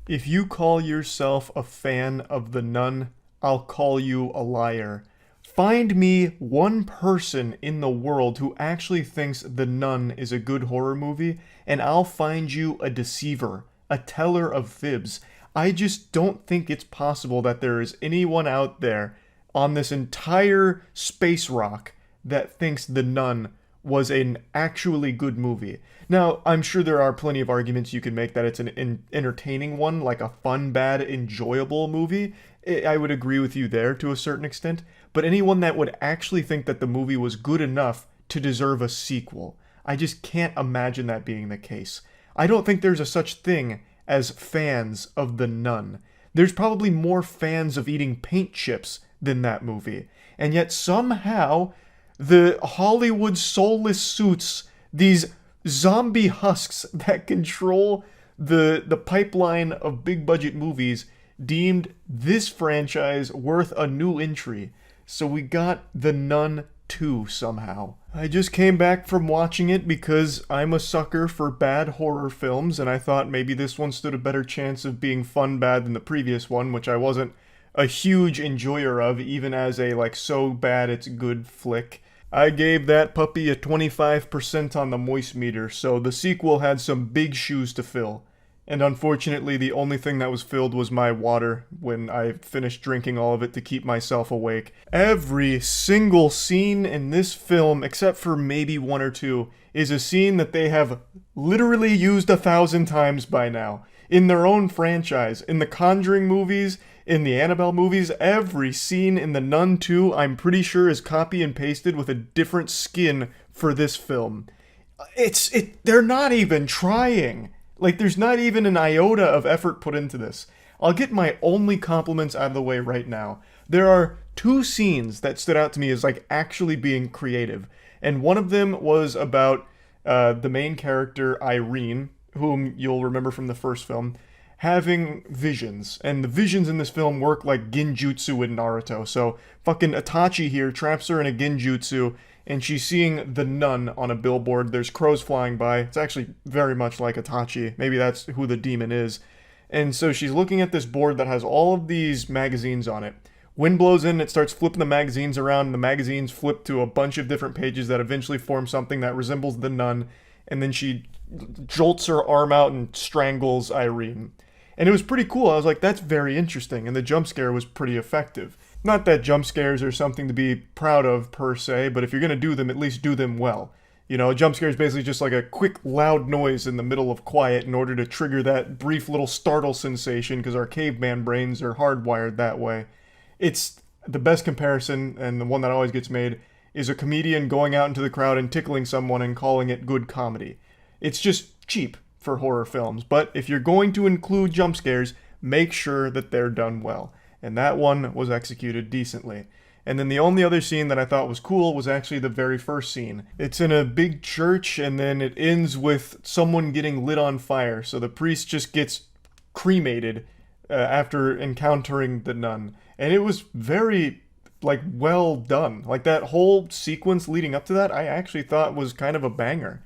If you call yourself a fan of The Nun, I'll call you a liar. Find me one person in the world who actually thinks The Nun is a good horror movie, and I'll find you a deceiver, a teller of fibs. I just don't think it's possible that there is anyone out there on this entire space rock that thinks The Nun was an actually good movie. Now, I'm sure there are plenty of arguments you can make that it's an entertaining one, like a fun, bad, enjoyable movie. I would agree with you there to a certain extent. But anyone that would actually think that the movie was good enough to deserve a sequel, I just can't imagine that being the case. I don't think there's a such thing as fans of The Nun. There's probably more fans of eating paint chips than that movie. And yet somehow the Hollywood soulless suits, these zombie husks that control the pipeline of big budget movies, deemed this franchise worth a new entry. So we got The Nun 2 somehow. I just came back from watching it because I'm a sucker for bad horror films, and I thought maybe this one stood a better chance of being fun bad than the previous one, which I wasn't a huge enjoyer of, even as a so bad it's good flick. I gave that puppy a 25% on the moist meter, so the sequel had some big shoes to fill. And unfortunately, the only thing that was filled was my water when I finished drinking all of it to keep myself awake. Every single scene in this film, except for maybe one or two, is a scene that they have literally used 1,000 times by now. In their own franchise, in the Conjuring movies, in the Annabelle movies, every scene in The Nun 2, I'm pretty sure is copy and pasted with a different skin for this film. They're not even trying. There's not even an iota of effort put into this. I'll get my only compliments out of the way right now. There are two scenes that stood out to me as actually being creative. And one of them was about the main character, Irene, whom you'll remember from the first film, having visions. And the visions in this film work like Genjutsu in Naruto. So fucking Itachi here traps her in a Genjutsu, and she's seeing the nun on a billboard. There's crows flying by. It's actually very much like Itachi. Maybe that's who the demon is. And so she's looking at this board that has all of these magazines on it. Wind blows in, it starts flipping the magazines around, and the magazines flip to a bunch of different pages that eventually form something that resembles the nun. And then she jolts her arm out and strangles Irene. And it was pretty cool. I was like, that's very interesting. And the jump scare was pretty effective. Not that jump scares are something to be proud of per se, but if you're going to do them, at least do them well. You know, a jump scare is basically just like a quick, loud noise in the middle of quiet in order to trigger that brief little startle sensation, because our caveman brains are hardwired that way. It's the best comparison, and the one that always gets made, is a comedian going out into the crowd and tickling someone and calling it good comedy. It's just cheap for horror films, but if you're going to include jump scares, make sure that they're done well. And that one was executed decently. And then the only other scene that I thought was cool was actually the very first scene. It's in a big church, and then it ends with someone getting lit on fire. So the priest just gets cremated after encountering the nun. And it was very, well done. That whole sequence leading up to that, I actually thought was kind of a banger.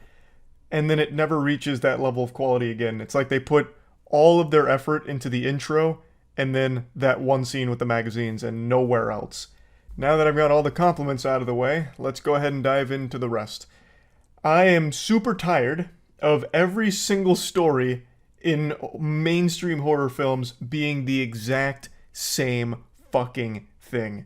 And then it never reaches that level of quality again. It's like they put all of their effort into the intro, and then that one scene with the magazines, and nowhere else. Now that I've got all the compliments out of the way, let's go ahead and dive into the rest. I am super tired of every single story in mainstream horror films being the exact same fucking thing.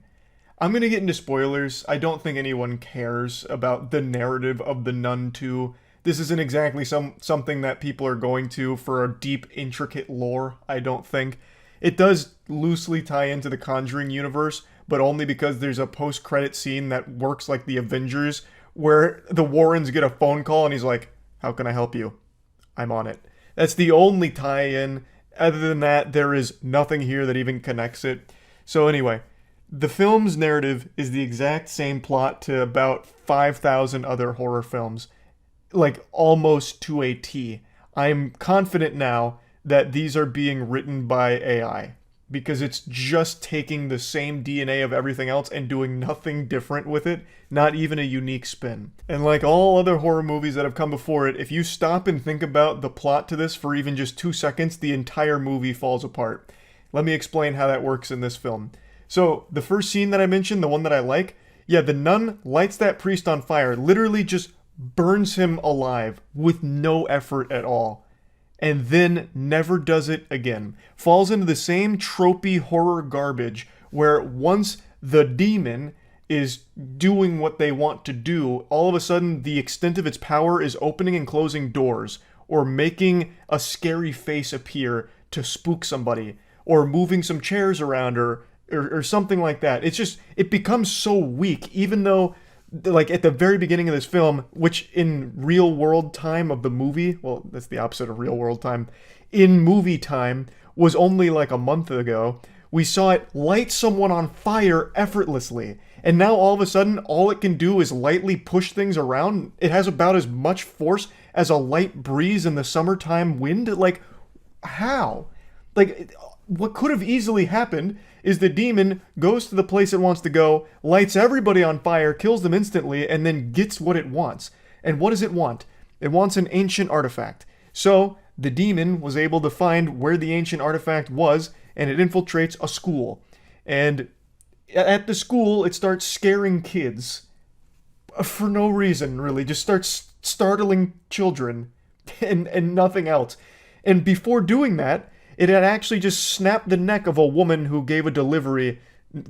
I'm gonna get into spoilers. I don't think anyone cares about the narrative of The Nun 2. This isn't exactly something that people are going to for a deep, intricate lore, I don't think. It does loosely tie into the Conjuring universe, but only because there's a post-credit scene that works like the Avengers, where the Warrens get a phone call and he's like, "How can I help you? I'm on it." That's the only tie-in. Other than that, there is nothing here that even connects it. So anyway, the film's narrative is the exact same plot to about 5,000 other horror films. Almost to a T. I'm confident now that these are being written by AI. because it's just taking the same DNA of everything else and doing nothing different with it, not even a unique spin. And like all other horror movies that have come before it, if you stop and think about the plot to this for even just 2 seconds, the entire movie falls apart. Let me explain how that works in this film. So, the first scene that I mentioned, the one that I like, yeah, the nun lights that priest on fire, literally just burns him alive with no effort at all. And then never does it again. Falls into the same tropey horror garbage where once the demon is doing what they want to do, all of a sudden the extent of its power is opening and closing doors, or making a scary face appear to spook somebody, or moving some chairs around, or something like that. It becomes so weak, even though, like, at the very beginning of this film, which in real world time of the movie, well, that's the opposite of real world time, in movie time was only like a month ago, we saw it light someone on fire effortlessly. And now all of a sudden, all it can do is lightly push things around. It has about as much force as a light breeze in the summertime wind. Like, how? Like, what could have easily happened is the demon goes to the place it wants to go, lights everybody on fire, kills them instantly, and then gets what it wants. And what does it want? It wants an ancient artifact. So, the demon was able to find where the ancient artifact was, and it infiltrates a school. And at the school, it starts scaring kids. For no reason, really. Just starts startling children, and nothing else. And before doing that, it had actually just snapped the neck of a woman who gave a delivery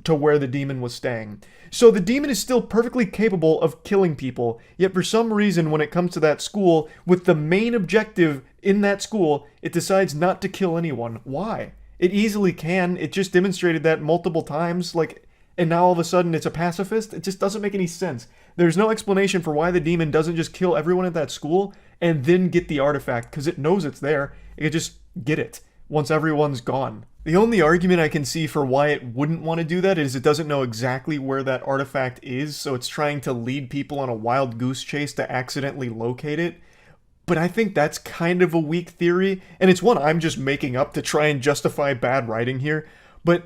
to where the demon was staying. So the demon is still perfectly capable of killing people, yet for some reason when it comes to that school, with the main objective in that school, it decides not to kill anyone. Why? It easily can. It just demonstrated that multiple times, and now all of a sudden it's a pacifist? It just doesn't make any sense. There's no explanation for why the demon doesn't just kill everyone at that school and then get the artifact, because it knows it's there. It could just get it once everyone's gone. The only argument I can see for why it wouldn't want to do that is it doesn't know exactly where that artifact is, so it's trying to lead people on a wild goose chase to accidentally locate it. But I think that's kind of a weak theory, and it's one I'm just making up to try and justify bad writing here. But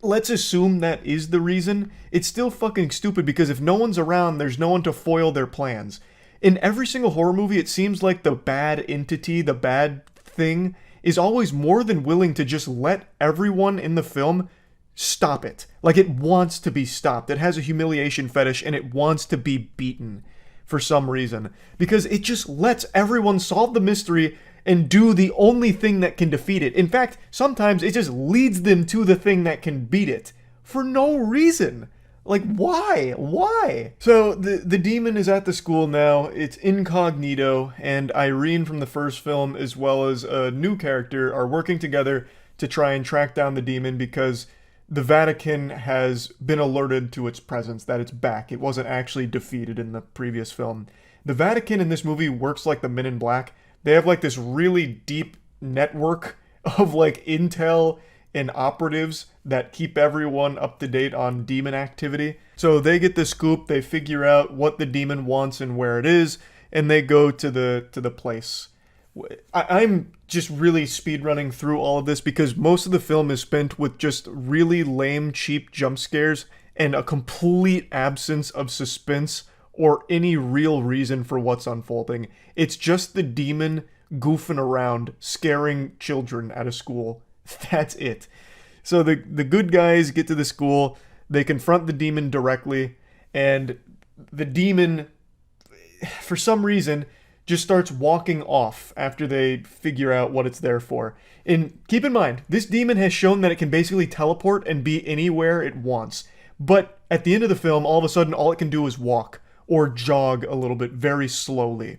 let's assume that is the reason. It's still fucking stupid, because if no one's around, there's no one to foil their plans. In every single horror movie, it seems like the bad entity, the bad thing, is always more than willing to just let everyone in the film stop it. Like, it wants to be stopped. It has a humiliation fetish, and it wants to be beaten for some reason. Because it just lets everyone solve the mystery and do the only thing that can defeat it. In fact, sometimes it just leads them to the thing that can beat it. For no reason. Like, why? Why? So, the demon is at the school now. It's incognito, and Irene from the first film, as well as a new character, are working together to try and track down the demon, because the Vatican has been alerted to its presence, that it's back. It wasn't actually defeated in the previous film. The Vatican in this movie works like the Men in Black. They have like this really deep network of like intel and operatives that keep everyone up to date on demon activity. So they get the scoop, they figure out what the demon wants and where it is, and they go to the place. I'm just really speedrunning through all of this because most of the film is spent with just really lame, cheap jump scares and a complete absence of suspense or any real reason for what's unfolding. It's just the demon goofing around, scaring children at a school. That's it. So the good guys get to the school, they confront the demon directly, and the demon, for some reason, just starts walking off after they figure out what it's there for. And keep in mind, this demon has shown that it can basically teleport and be anywhere it wants. But at the end of the film, all of a sudden, all it can do is walk or jog a little bit very slowly,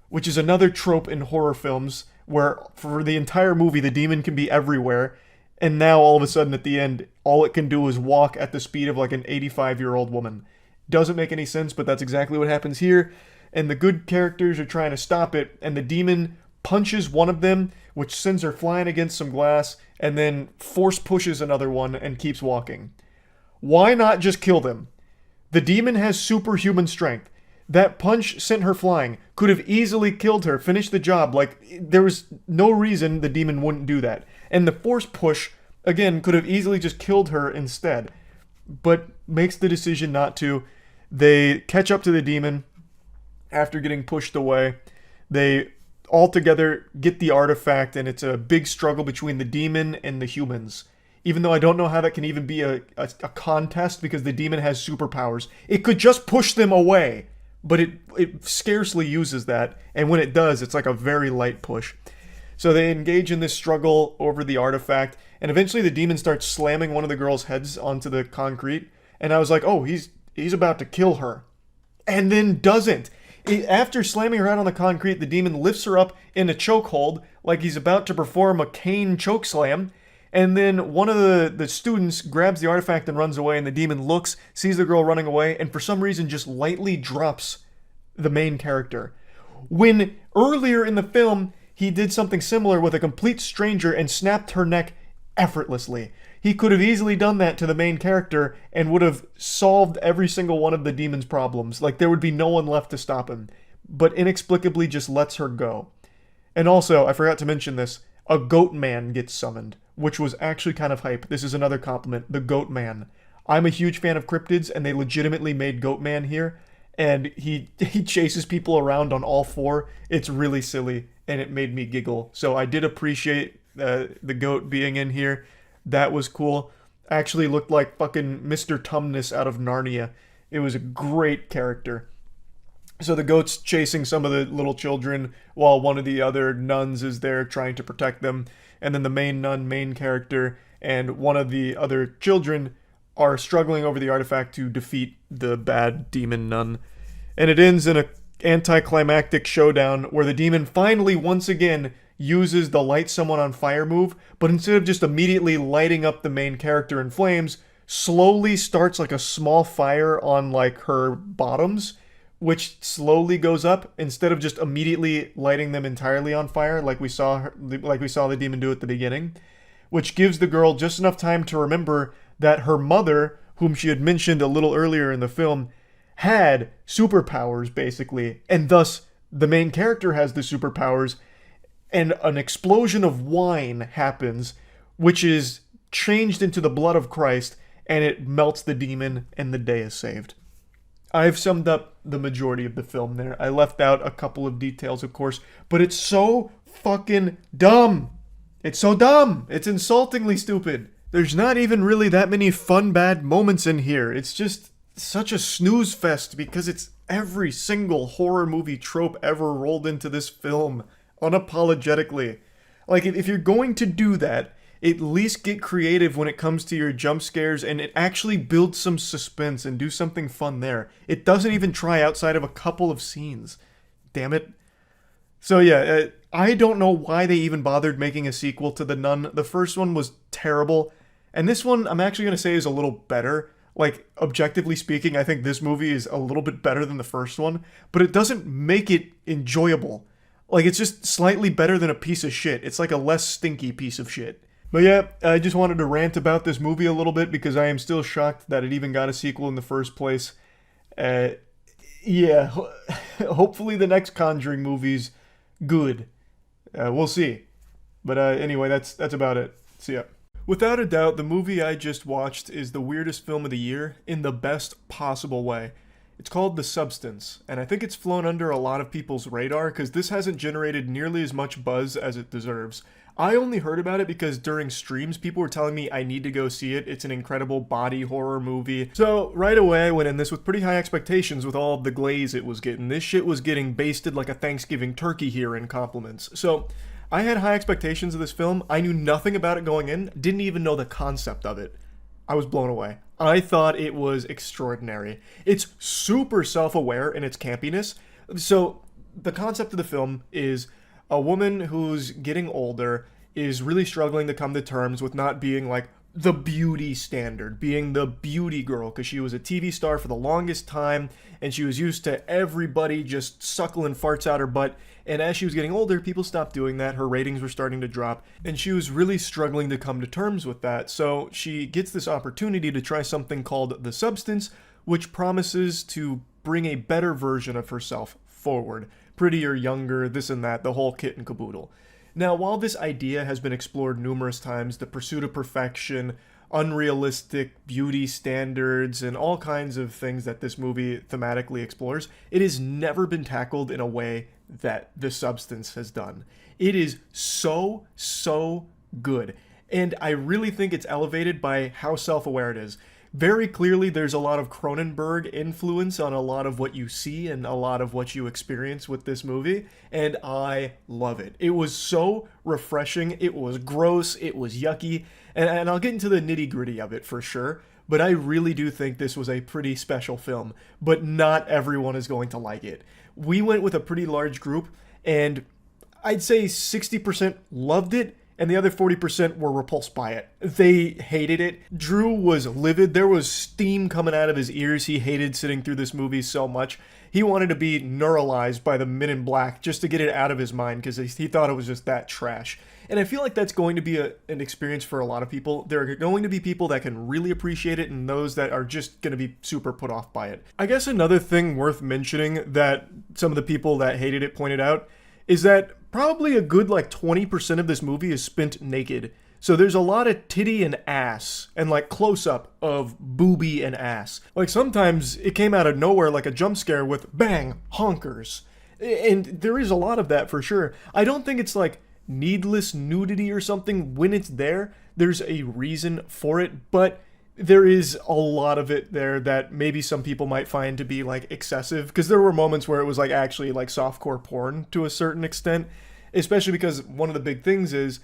which is another trope in horror films where for the entire movie, the demon can be everywhere. And now all of a sudden at the end, all it can do is walk at the speed of like an 85-year-old woman. Doesn't make any sense, but that's exactly what happens here. And the good characters are trying to stop it, and the demon punches one of them, which sends her flying against some glass, and then force pushes another one and keeps walking. Why not just kill them? The demon has superhuman strength. That punch sent her flying. Could have easily killed her, finished the job. Like, there was no reason the demon wouldn't do that. And the force push again, could have easily just killed her instead, but makes the decision not to. They catch up to the demon after getting pushed away. They all together get the artifact, and it's a big struggle between the demon and the humans. Even though I don't know how that can even be a contest, because the demon has superpowers. It could just push them away, but it scarcely uses that, and when it does, it's like a very light push. So they engage in this struggle over the artifact, and eventually the demon starts slamming one of the girls' heads onto the concrete, and I was like, oh, he's about to kill her. And then doesn't. After slamming her head on the concrete, the demon lifts her up in a chokehold, like he's about to perform a cane chokeslam, and then one of the students grabs the artifact and runs away, and the demon looks, sees the girl running away, and for some reason just lightly drops the main character. When earlier in the film, he did something similar with a complete stranger and snapped her neck effortlessly. He could have easily done that to the main character and would have solved every single one of the demon's problems. Like, there would be no one left to stop him. But inexplicably just lets her go. And also, I forgot to mention this, a goat man gets summoned, which was actually kind of hype. This is another compliment, the goat man. I'm a huge fan of cryptids, and they legitimately made goat man here. And he chases people around on all four. It's really silly, and it made me giggle. So I did appreciate the goat being in here. That was cool. Actually looked like fucking Mr. Tumnus out of Narnia. It was a great character. So the goat's chasing some of the little children while one of the other nuns is there trying to protect them. And then the main character, and one of the other children are struggling over the artifact to defeat the bad demon nun. And it ends in an anticlimactic showdown where the demon finally, once again, uses the light someone on fire move, but instead of just immediately lighting up the main character in flames, slowly starts like a small fire on like her bottoms, which slowly goes up instead of just immediately lighting them entirely on fire like we saw the demon do at the beginning, which gives the girl just enough time to remember that her mother, whom she had mentioned a little earlier in the film, had superpowers basically, and thus the main character has the superpowers. And an explosion of wine happens, which is changed into the blood of Christ, and it melts the demon, and the day is saved. I've summed up the majority of the film there. I left out a couple of details, of course, but it's so fucking dumb. It's so dumb. It's insultingly stupid. There's not even really that many fun bad moments in here. It's just such a snooze fest because it's every single horror movie trope ever rolled into this film. Unapologetically. Like, if you're going to do that, at least get creative when it comes to your jump scares, and it actually builds some suspense and do something fun there. It doesn't even try outside of a couple of scenes. Damn it. So yeah, I don't know why they even bothered making a sequel to The Nun. The first one was terrible, and this one I'm actually going to say is a little better. Like, objectively speaking, I think this movie is a little bit better than the first one, but it doesn't make it enjoyable. Like, it's just slightly better than a piece of shit. It's like a less stinky piece of shit. But yeah, I just wanted to rant about this movie a little bit because I am still shocked that it even got a sequel in the first place. Yeah, hopefully the next Conjuring movie's good. We'll see. But anyway, that's about it. See ya. Without a doubt, the movie I just watched is the weirdest film of the year in the best possible way. It's called The Substance, and I think it's flown under a lot of people's radar because this hasn't generated nearly as much buzz as it deserves. I only heard about it because during streams, people were telling me I need to go see it. It's an incredible body horror movie. So right away, I went in this with pretty high expectations with all of the glaze it was getting. This shit was getting basted like a Thanksgiving turkey here in compliments. So I had high expectations of this film. I knew nothing about it going in, didn't even know the concept of it. I was blown away. I thought it was extraordinary. It's super self-aware in its campiness. So the concept of the film is a woman who's getting older is really struggling to come to terms with not being like the beauty standard, being the beauty girl, because she was a TV star for the longest time, and she was used to everybody just suckling farts out her butt. And as she was getting older, people stopped doing that. Her ratings were starting to drop, and she was really struggling to come to terms with that. So she gets this opportunity to try something called The Substance, which promises to bring a better version of herself forward. Prettier, younger, this and that, the whole kit and caboodle. Now, while this idea has been explored numerous times, the pursuit of perfection, unrealistic beauty standards, and all kinds of things that this movie thematically explores, it has never been tackled in a way that The Substance has done. It is so good. And I really think it's elevated by how self-aware it is. Very clearly, there's a lot of Cronenberg influence on a lot of what you see and a lot of what you experience with this movie, and I love it. It was so refreshing, it was gross, it was yucky, and I'll get into the nitty-gritty of it for sure, but I really do think this was a pretty special film, but not everyone is going to like it. We went with a pretty large group, and I'd say 60% loved it, and the other 40% were repulsed by it. They hated it. Drew was livid. There was steam coming out of his ears. He hated sitting through this movie so much. He wanted to be neuralized by the Men in Black just to get it out of his mind because he thought it was just that trash. And I feel like that's going to be an experience for a lot of people. There are going to be people that can really appreciate it and those that are just going to be super put off by it. I guess another thing worth mentioning that some of the people that hated it pointed out is that probably a good 20% of this movie is spent naked. So there's a lot of titty and ass and close-up of boobie and ass. Sometimes it came out of nowhere like a jump scare with bang, honkers. And there is a lot of that for sure. I don't think it's needless nudity or something. When it's there, there's a reason for it, but there is a lot of it there that maybe some people might find to be excessive, because there were moments where it was actually softcore porn to a certain extent, especially because one of the big things is,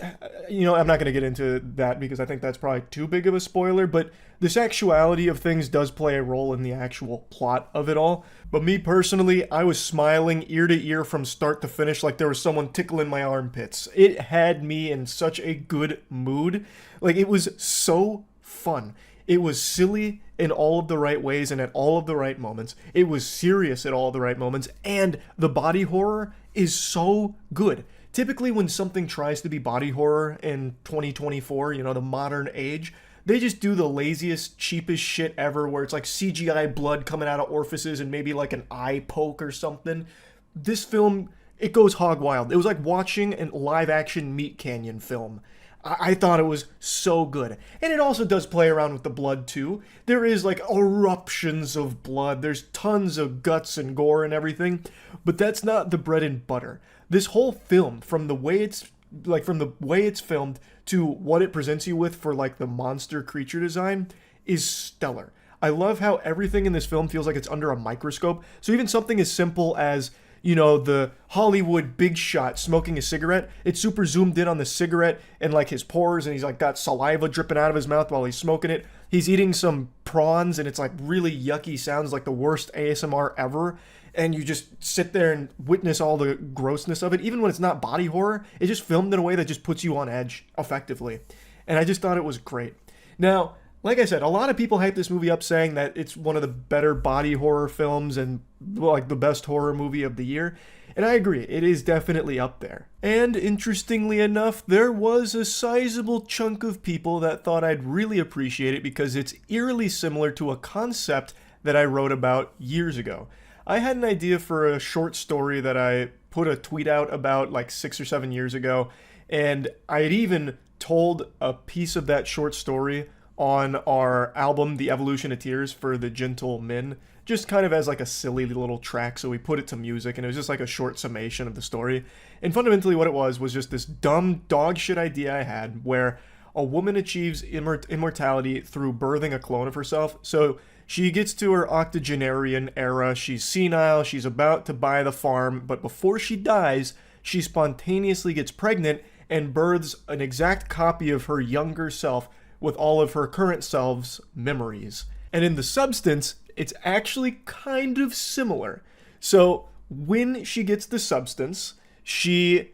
I'm not going to get into that because I think that's probably too big of a spoiler, but the sexuality of things does play a role in the actual plot of it all. But me personally, I was smiling ear to ear from start to finish like there was someone tickling my armpits. It had me in such a good mood. It was so fun. It was silly in all of the right ways and at all of the right moments. It was serious at all of the right moments, and the body horror is so good. Typically when something tries to be body horror in 2024, the modern age, they just do the laziest, cheapest shit ever where it's CGI blood coming out of orifices and maybe an eye poke or something. This film, it goes hog wild. It was like watching a live action Meat Canyon film. I thought it was so good. And it also does play around with the blood too. There is eruptions of blood. There's tons of guts and gore and everything. But that's not the bread and butter. This whole film, from the way it's filmed to what it presents you with for the monster creature design, is stellar. I love how everything in this film feels like it's under a microscope. So even something as simple as the Hollywood big shot smoking a cigarette, it's super zoomed in on the cigarette and his pores, and he's got saliva dripping out of his mouth while he's smoking it. He's eating some prawns and it's really yucky sounds, like the worst ASMR ever. And you just sit there and witness all the grossness of it. Even when it's not body horror, it's just filmed in a way that just puts you on edge effectively. And I just thought it was great. Now, like I said, a lot of people hype this movie up saying that it's one of the better body horror films and the best horror movie of the year. And I agree, it is definitely up there. And interestingly enough, there was a sizable chunk of people that thought I'd really appreciate it because it's eerily similar to a concept that I wrote about years ago. I had an idea for a short story that I put a tweet out about 6 or 7 years ago, and I had even told a piece of that short story on our album, The Evolution of Tears for the Gentle Men, just kind of as a silly little track, so we put it to music, and it was just a short summation of the story. And fundamentally what it was just this dumb dog shit idea I had where a woman achieves immortality through birthing a clone of herself. So she gets to her octogenarian era, she's senile, she's about to buy the farm, but before she dies, she spontaneously gets pregnant and births an exact copy of her younger self with all of her current self's memories. And in The Substance, it's actually kind of similar. So when she gets the substance, she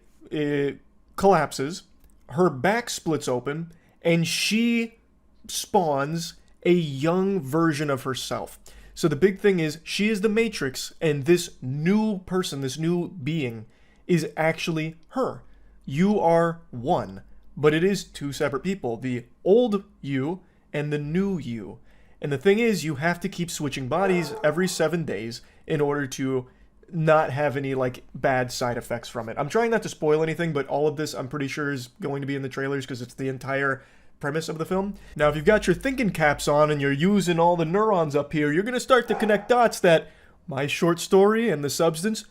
collapses, her back splits open, and she spawns a young version of herself. So the big thing is she is the Matrix, and this new person, this new being, is actually her. You are one, but it is two separate people, the old you and the new you. And the thing is, you have to keep switching bodies every 7 days in order to not have any like bad side effects from it. I'm trying not to spoil anything, but all of this I'm pretty sure is going to be in the trailers because it's the entire premise of the film. Now, if you've got your thinking caps on and you're using all the neurons up here, you're going to start to connect dots that my short story and the substance,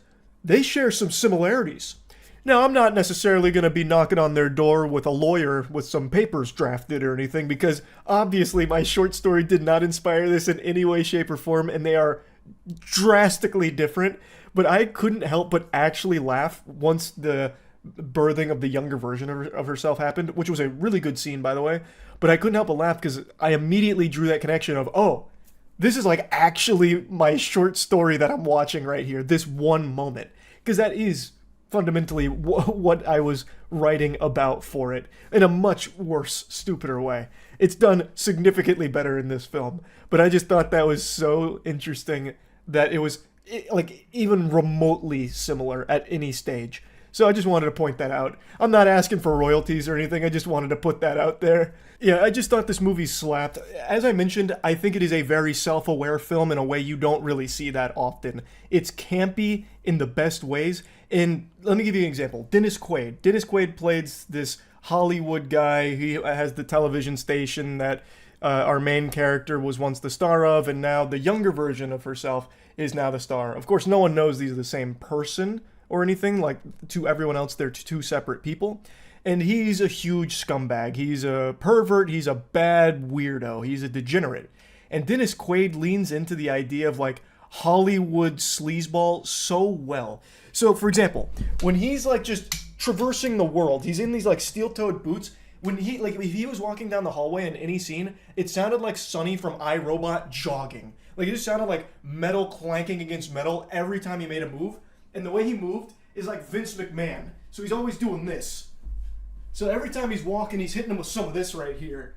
they share some similarities. Now, I'm not necessarily going to be knocking on their door with a lawyer with some papers drafted or anything, because obviously my short story did not inspire this in any way, shape, or form, and they are drastically different. But I couldn't help but actually laugh once the birthing of the younger version of herself happened, which was a really good scene, by the way. But I couldn't help but laugh because I immediately drew that connection of, oh, this is like actually my short story that I'm watching right here, this one moment. Because that is fundamentally what I was writing about for it, in a much worse, stupider way. It's done significantly better in this film, but I just thought that was so interesting that it was like even remotely similar at any stage. So I just wanted to point that out. I'm not asking for royalties or anything, I just wanted to put that out there. Yeah, I just thought this movie slapped. As I mentioned, I think it is a very self-aware film in a way you don't really see that often. It's campy in the best ways. And let me give you an example. Dennis Quaid. Dennis Quaid plays this Hollywood guy. He has the television station that our main character was once the star of, and now the younger version of herself is now the star. Of course, no one knows these are the same person or anything. Like, to everyone else, they're two separate people. And he's a huge scumbag. He's a pervert. He's a bad weirdo. He's a degenerate. And Dennis Quaid leans into the idea of like Hollywood sleazeball so well. So, for example, when he's like just traversing the world, he's in these like steel-toed boots. When he like if he was walking down the hallway in any scene, it sounded like Sonny from iRobot jogging. Like, it just sounded like metal clanking against metal every time he made a move. And the way he moved is like Vince McMahon. So he's always doing this. So every time he's walking, he's hitting him with some of this right here.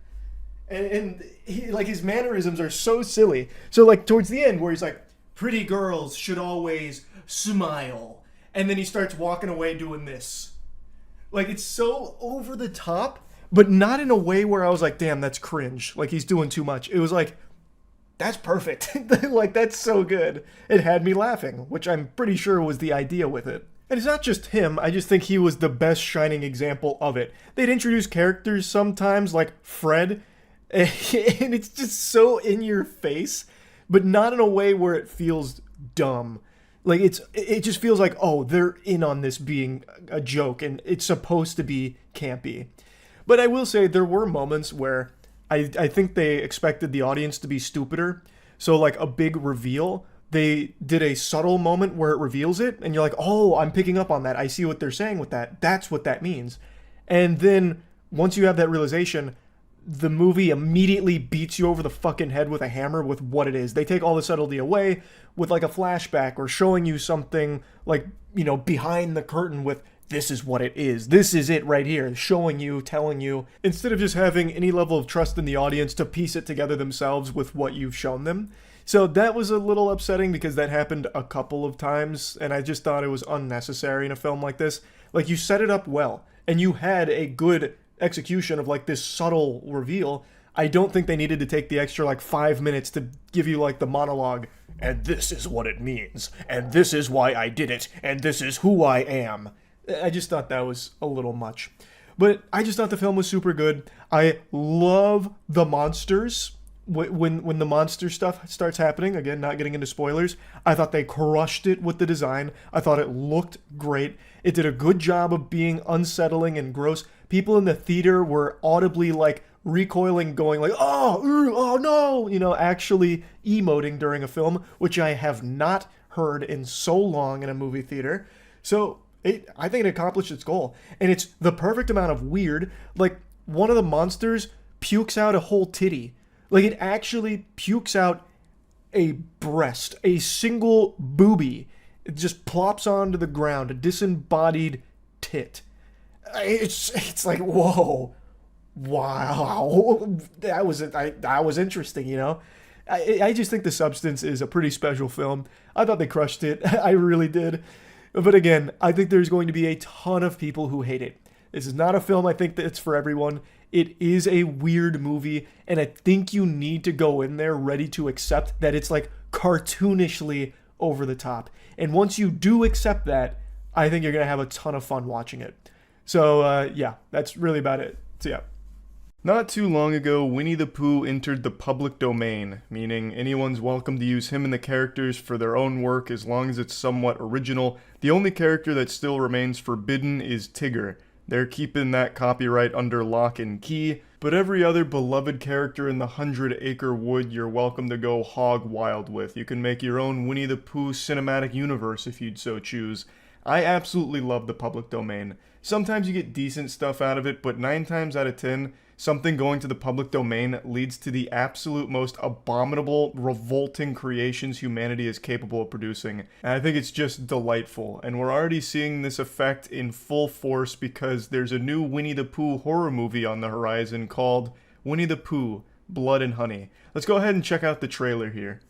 And he, like, his mannerisms are so silly. So, like, towards the end, where he's like, pretty girls should always smile. And then he starts walking away doing this. Like, it's so over the top, but not in a way where I was like, damn, that's cringe. Like, he's doing too much. It was like, that's perfect. Like, that's so good. It had me laughing, which I'm pretty sure was the idea with it. And it's not just him, I just think he was the best shining example of it. They'd introduce characters sometimes, like Fred, and it's just so in your face, but not in a way where it feels dumb. Like, it just feels like, oh, they're in on this being a joke, and it's supposed to be campy. But I will say, there were moments where I think they expected the audience to be stupider. So, like, a big reveal, they did a subtle moment where it reveals it, and you're like, oh, I'm picking up on that. I see what they're saying with that. That's what that means. And then, once you have that realization, the movie immediately beats you over the fucking head with a hammer with what it is. They take all the subtlety away with, like, a flashback or showing you something, like, you know, behind the curtain with, this is what it is. This is it right here. Showing you, telling you, instead of just having any level of trust in the audience to piece it together themselves with what you've shown them. So that was a little upsetting because that happened a couple of times, and I just thought it was unnecessary in a film like this. Like, you set it up well, and you had a good execution of, like, this subtle reveal. I don't think they needed to take the extra, like, 5 minutes to give you, like, the monologue, and this is what it means, and this is why I did it, and this is who I am. I just thought that was a little much. But I just thought the film was super good. I love the monsters. When the monster stuff starts happening, again, not getting into spoilers, I thought they crushed it with the design. I thought it looked great. It did a good job of being unsettling and gross. People in the theater were audibly, like, recoiling, going like, oh no, you know, actually emoting during a film, which I have not heard in so long in a movie theater. So I think it accomplished its goal. And it's the perfect amount of weird. Like, one of the monsters pukes out a whole titty. Like, it actually pukes out a breast, a single boobie. It just plops onto the ground, a disembodied tit. It's like, whoa, wow, that was interesting, you know? I just think The Substance is a pretty special film. I thought they crushed it. I really did. But again, I think there's going to be a ton of people who hate it. This is not a film I think that's for everyone. It is a weird movie, and I think you need to go in there ready to accept that it's, like, cartoonishly over the top. And once you do accept that, I think you're going to have a ton of fun watching it. So, yeah, that's really about it. So, yeah. Not too long ago, Winnie the Pooh entered the public domain, meaning anyone's welcome to use him and the characters for their own work as long as it's somewhat original. The only character that still remains forbidden is Tigger. They're keeping that copyright under lock and key, but every other beloved character in the 100-acre wood you're welcome to go hog wild with. You can make your own Winnie the Pooh cinematic universe if you'd so choose. I absolutely love the public domain. Sometimes you get decent stuff out of it, but 9 times out of 10, something going to the public domain leads to the absolute most abominable, revolting creations humanity is capable of producing. And I think it's just delightful. And we're already seeing this effect in full force because there's a new Winnie the Pooh horror movie on the horizon called Winnie the Pooh, Blood and Honey. Let's go ahead and check out the trailer here.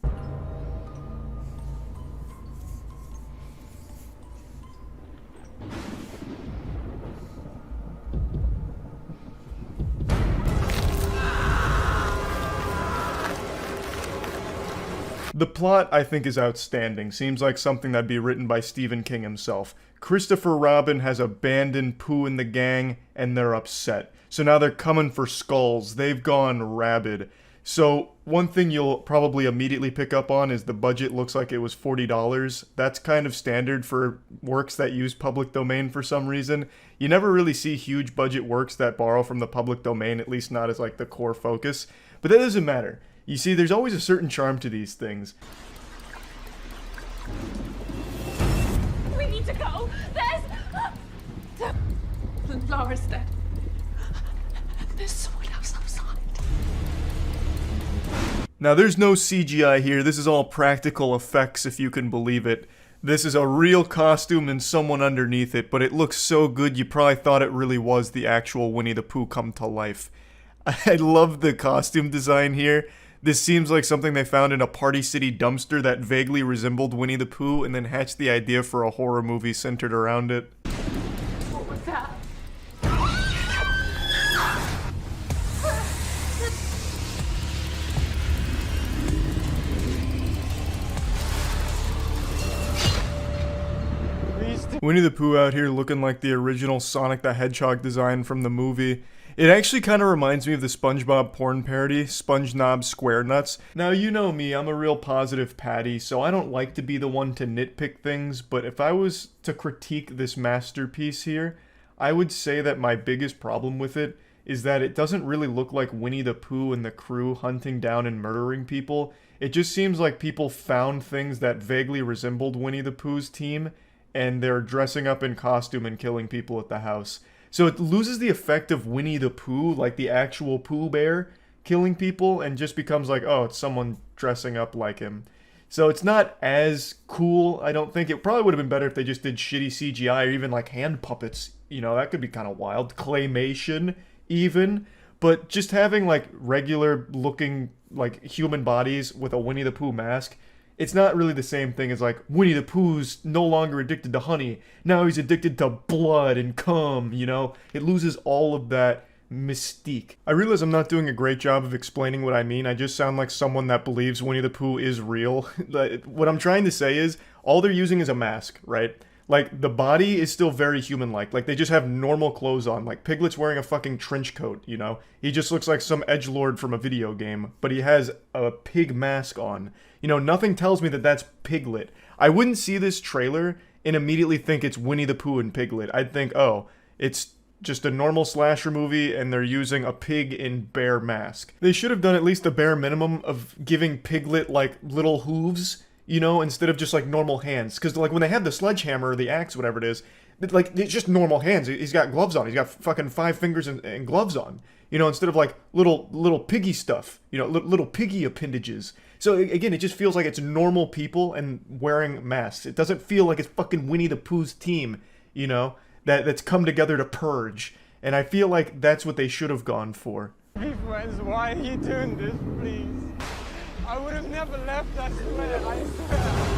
The plot, I think, is outstanding. Seems like something that'd be written by Stephen King himself. Christopher Robin has abandoned Pooh and the gang, and they're upset. So now they're coming for skulls. They've gone rabid. So one thing you'll probably immediately pick up on is the budget looks like it was $40. That's kind of standard for works that use public domain for some reason. You never really see huge budget works that borrow from the public domain, at least not as like the core focus. But that doesn't matter. You see, there's always a certain charm to these things. We need to go. There's Laura's dead. There's someone else outside. Now, there's no CGI here. This is all practical effects, if you can believe it. This is a real costume and someone underneath it, but it looks so good you probably thought it really was the actual Winnie the Pooh come to life. I love the costume design here. This seems like something they found in a Party City dumpster that vaguely resembled Winnie the Pooh and then hatched the idea for a horror movie centered around it. What was that? Winnie the Pooh out here looking like the original Sonic the Hedgehog design from the movie. It actually kind of reminds me of the SpongeBob porn parody, SpongeKnob Square Nuts. Now, you know me, I'm a real positive Patty, so I don't like to be the one to nitpick things, but if I was to critique this masterpiece here, I would say that my biggest problem with it is that it doesn't really look like Winnie the Pooh and the crew hunting down and murdering people. It just seems like people found things that vaguely resembled Winnie the Pooh's team, and they're dressing up in costume and killing people at the house. So it loses the effect of Winnie the Pooh, like the actual Pooh Bear, killing people, and just becomes like, oh, it's someone dressing up like him. So it's not as cool, I don't think. It probably would have been better if they just did shitty CGI or even like hand puppets. You know, that could be kind of wild. Claymation, even. But just having like regular looking like human bodies with a Winnie the Pooh mask, it's not really the same thing as like Winnie the Pooh's no longer addicted to honey. Now he's addicted to blood and cum, you know? It loses all of that mystique. I realize I'm not doing a great job of explaining what I mean. I just sound like someone that believes Winnie the Pooh is real. What I'm trying to say is all they're using is a mask, right? Like, the body is still very human-like. Like, they just have normal clothes on. Like, Piglet's wearing a fucking trench coat, you know? He just looks like some edgelord from a video game, but he has a pig mask on. You know, nothing tells me that that's Piglet. I wouldn't see this trailer and immediately think it's Winnie the Pooh and Piglet. I'd think, oh, it's just a normal slasher movie and they're using a pig in bear mask. They should have done at least the bare minimum of giving Piglet, like, little hooves, you know, instead of just, like, normal hands. Because, like, when they have the sledgehammer or the axe, whatever it is, like, it's just normal hands. He's got gloves on. He's got fucking 5 fingers and gloves on. You know, instead of, like, little piggy stuff. You know, little piggy appendages. So, again, it just feels like it's normal people and wearing masks. It doesn't feel like it's fucking Winnie the Pooh's team, you know, that's come together to purge. And I feel like that's what they should have gone for. Be friends, why are you doing this, please? I would have never left, I swear, I swear.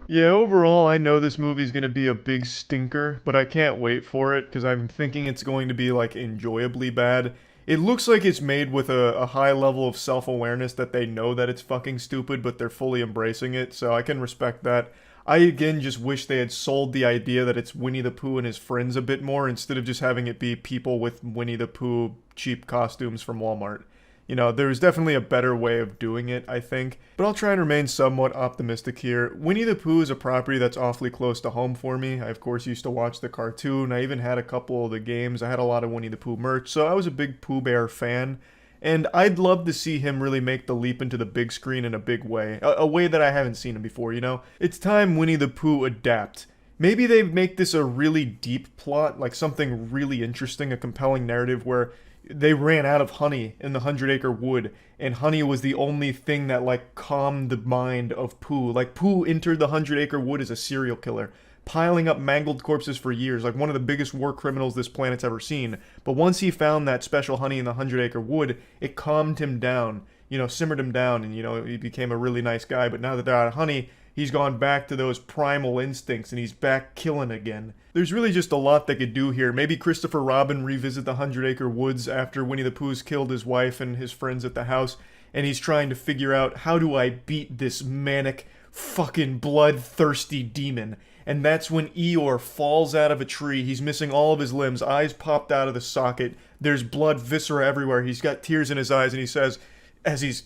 Yeah, overall, I know this movie's gonna be a big stinker, but I can't wait for it because I'm thinking it's going to be like enjoyably bad. It looks like it's made with a high level of self-awareness that they know that it's fucking stupid, but they're fully embracing it, so I can respect that. I again just wish they had sold the idea that it's Winnie the Pooh and his friends a bit more instead of just having it be people with Winnie the Pooh cheap costumes from Walmart. You know, there's definitely a better way of doing it, I think. But I'll try and remain somewhat optimistic here. Winnie the Pooh is a property that's awfully close to home for me. I, of course, used to watch the cartoon. I even had a couple of the games. I had a lot of Winnie the Pooh merch, so I was a big Pooh Bear fan. And I'd love to see him really make the leap into the big screen in a big way. A way that I haven't seen him before, you know? It's time Winnie the Pooh adapt. Maybe they make this a really deep plot, like something really interesting, a compelling narrative where they ran out of honey in the 100-Acre Wood, and honey was the only thing that, like, calmed the mind of Pooh. Like, Pooh entered the 100-Acre Wood as a serial killer, piling up mangled corpses for years, like one of the biggest war criminals this planet's ever seen. But once he found that special honey in the 100-Acre Wood, it calmed him down, you know, simmered him down, and, you know, he became a really nice guy. But now that they're out of honey, he's gone back to those primal instincts, and he's back killing again. There's really just a lot they could do here. Maybe Christopher Robin revisit the 100-Acre Woods after Winnie the Pooh's killed his wife and his friends at the house, and he's trying to figure out, how do I beat this manic, fucking bloodthirsty demon? And that's when Eeyore falls out of a tree. He's missing all of his limbs, eyes popped out of the socket. There's blood, viscera everywhere. He's got tears in his eyes, and he says, as he's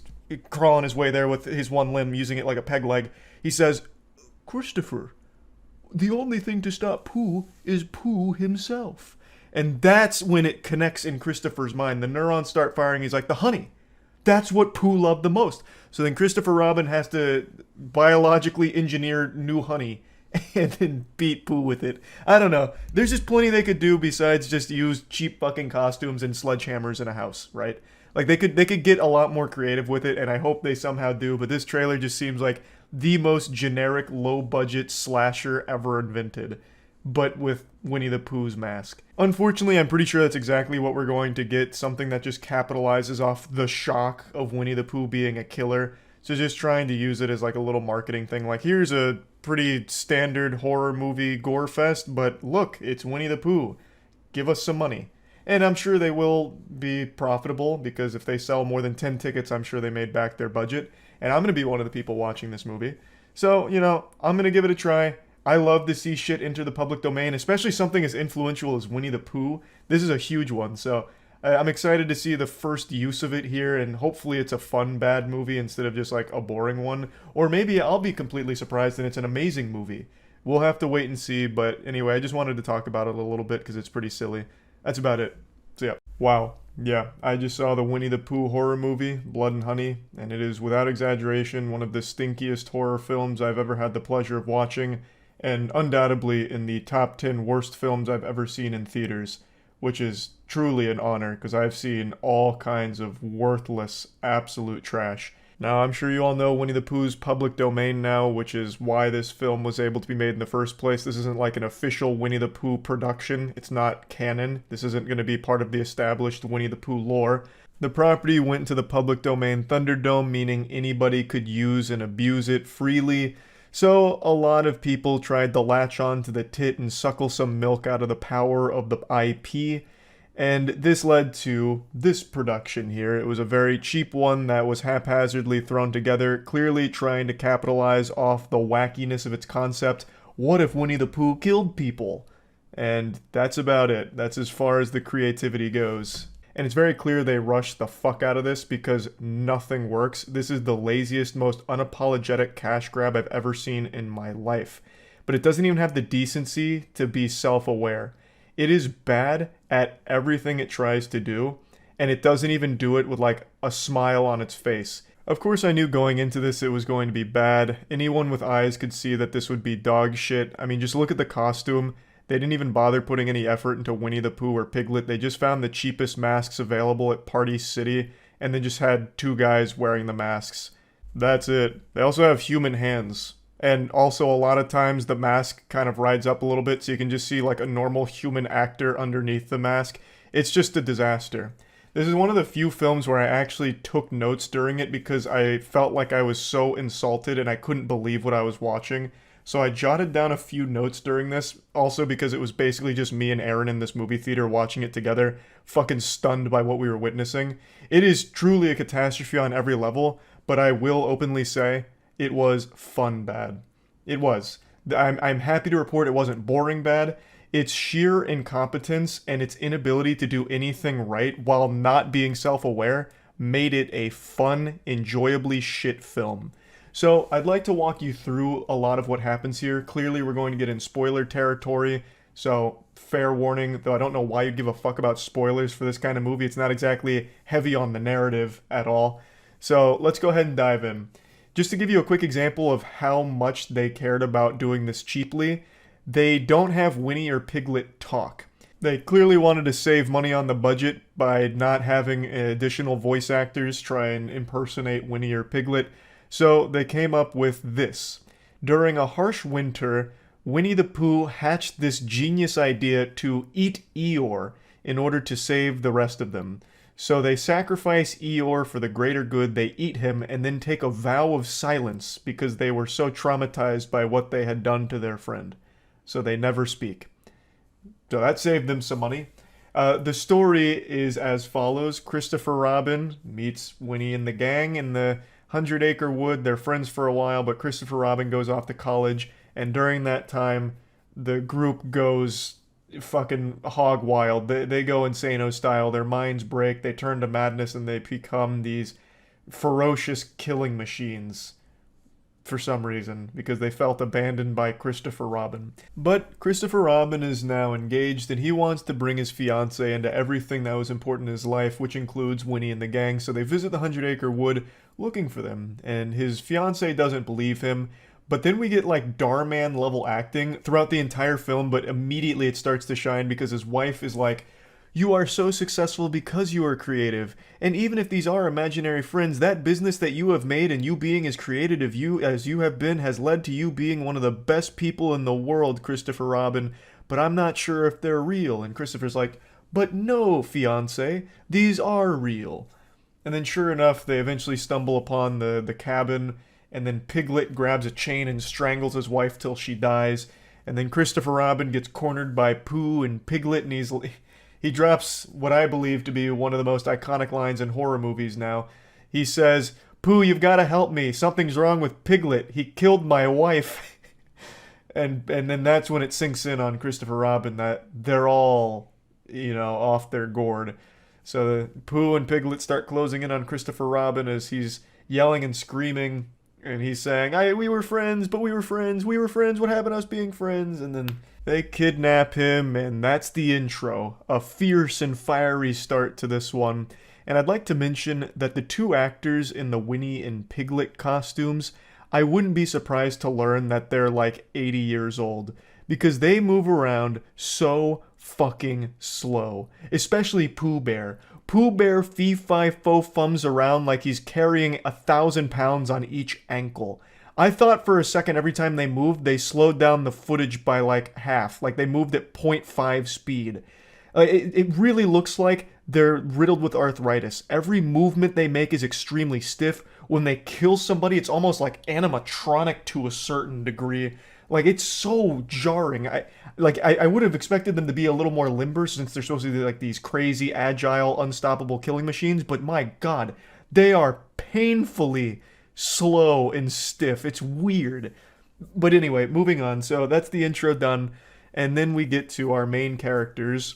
crawling his way there with his one limb, using it like a peg leg, he says, "Christopher, the only thing to stop Pooh is Pooh himself." And that's when it connects in Christopher's mind. The neurons start firing. He's like, the honey. That's what Pooh loved the most. So then Christopher Robin has to biologically engineer new honey and then beat Pooh with it. I don't know. There's just plenty they could do besides just use cheap fucking costumes and sledgehammers in a house, right? Like they could get a lot more creative with it, and I hope they somehow do, but this trailer just seems like the most generic, low-budget slasher ever invented, but with Winnie the Pooh's mask. Unfortunately, I'm pretty sure that's exactly what we're going to get, something that just capitalizes off the shock of Winnie the Pooh being a killer. So just trying to use it as like a little marketing thing, like here's a pretty standard horror movie gore fest, but look, it's Winnie the Pooh. Give us some money. And I'm sure they will be profitable, because if they sell more than 10 tickets, I'm sure they made back their budget. And I'm going to be one of the people watching this movie. So, you know, I'm going to give it a try. I love to see shit enter the public domain, especially something as influential as Winnie the Pooh. This is a huge one, so I'm excited to see the first use of it here, and hopefully it's a fun bad movie instead of just like a boring one. Or maybe I'll be completely surprised and it's an amazing movie. We'll have to wait and see, but anyway, I just wanted to talk about it a little bit because it's pretty silly. That's about it. So yeah. Wow. Yeah, I just saw the Winnie the Pooh horror movie, Blood and Honey, and it is without exaggeration one of the stinkiest horror films I've ever had the pleasure of watching, and undoubtedly in the top 10 worst films I've ever seen in theaters, which is truly an honor because I've seen all kinds of worthless, absolute trash. Now, I'm sure you all know Winnie the Pooh's public domain now, which is why this film was able to be made in the first place. This isn't like an official Winnie the Pooh production. It's not canon. This isn't going to be part of the established Winnie the Pooh lore. The property went to the public domain Thunderdome, meaning anybody could use and abuse it freely. So a lot of people tried to latch on to the tit and suckle some milk out of the power of the IP. And this led to this production here. It was a very cheap one that was haphazardly thrown together, clearly trying to capitalize off the wackiness of its concept. What if Winnie the Pooh killed people? And that's about it. That's as far as the creativity goes. And it's very clear they rushed the fuck out of this because nothing works. This is the laziest, most unapologetic cash grab I've ever seen in my life. But it doesn't even have the decency to be self-aware. It is bad at everything it tries to do, and it doesn't even do it with like a smile on its face. Of course, I knew going into this it was going to be bad. Anyone with eyes could see that this would be dog shit. I mean, just look at the costume. They didn't even bother putting any effort into Winnie the Pooh or Piglet. They just found the cheapest masks available at Party City, and they just had two guys wearing the masks. That's it. They also have human hands. And also a lot of times the mask kind of rides up a little bit so you can just see like a normal human actor underneath the mask. It's just a disaster. This is one of the few films where I actually took notes during it because I felt like I was so insulted and I couldn't believe what I was watching. So I jotted down a few notes during this, also because it was basically just me and Aaron in this movie theater watching it together, fucking stunned by what we were witnessing. It is truly a catastrophe on every level, but I will openly say it was fun bad. It was. I'm happy to report it wasn't boring bad. Its sheer incompetence and its inability to do anything right while not being self-aware made it a fun, enjoyably shit film. So I'd like to walk you through a lot of what happens here. Clearly we're going to get in spoiler territory, so fair warning, though I don't know why you'd give a fuck about spoilers for this kind of movie. It's not exactly heavy on the narrative at all. So let's go ahead and dive in. Just to give you a quick example of how much they cared about doing this cheaply, they don't have Winnie or Piglet talk. They clearly wanted to save money on the budget by not having additional voice actors try and impersonate Winnie or Piglet, so they came up with this. During a harsh winter, Winnie the Pooh hatched this genius idea to eat Eeyore in order to save the rest of them. So they sacrifice Eeyore for the greater good, they eat him, and then take a vow of silence because they were so traumatized by what they had done to their friend. So they never speak. So that saved them some money. The story is as follows. Christopher Robin meets Winnie and the gang in the 100-acre wood. They're friends for a while, but Christopher Robin goes off to college, and during that time, the group goes fucking hog wild. They go insano style. Their minds break. They turn to madness, and they become these ferocious killing machines for some reason, because they felt abandoned by Christopher Robin. But Christopher Robin is now engaged, and he wants to bring his fiancée into everything that was important in his life, which includes Winnie and the gang. So they visit the 100-acre wood looking for them, and his fiancée doesn't believe him. But then we get like Darman level acting throughout the entire film, but immediately it starts to shine because his wife is like, "You are so successful because you are creative. And even if these are imaginary friends, that business that you have made and you being as creative as you have been has led to you being one of the best people in the world, Christopher Robin. But I'm not sure if they're real." And Christopher's like, "But no, fiancé, these are real." And then sure enough, they eventually stumble upon the cabin, and then Piglet grabs a chain and strangles his wife till she dies. And then Christopher Robin gets cornered by Pooh and Piglet, and he drops what I believe to be one of the most iconic lines in horror movies now. He says, "Pooh, you've got to help me. Something's wrong with Piglet. He killed my wife." and then that's when it sinks in on Christopher Robin that they're all, off their gourd. So Pooh and Piglet start closing in on Christopher Robin as he's yelling and screaming. And he's saying, "We were friends, but we were friends. We were friends. What happened to us being friends?" And then they kidnap him, and that's the intro. A fierce and fiery start to this one. And I'd like to mention that the two actors in the Winnie and Piglet costumes, I wouldn't be surprised to learn that they're like 80 years old, because they move around so fucking slow. Especially Pooh Bear. Pooh Bear fee-fi-fo-fums around like he's carrying 1,000 pounds on each ankle. I thought for a second every time they moved, they slowed down the footage by like half. Like they moved at 0.5 speed. It really looks like they're riddled with arthritis. Every movement they make is extremely stiff. When they kill somebody, it's almost like animatronic to a certain degree. Like, it's so jarring. I would have expected them to be a little more limber since they're supposed to be like these crazy, agile, unstoppable killing machines. But my god, they are painfully slow and stiff. It's weird. But anyway, moving on. So that's the intro done. And then we get to our main characters.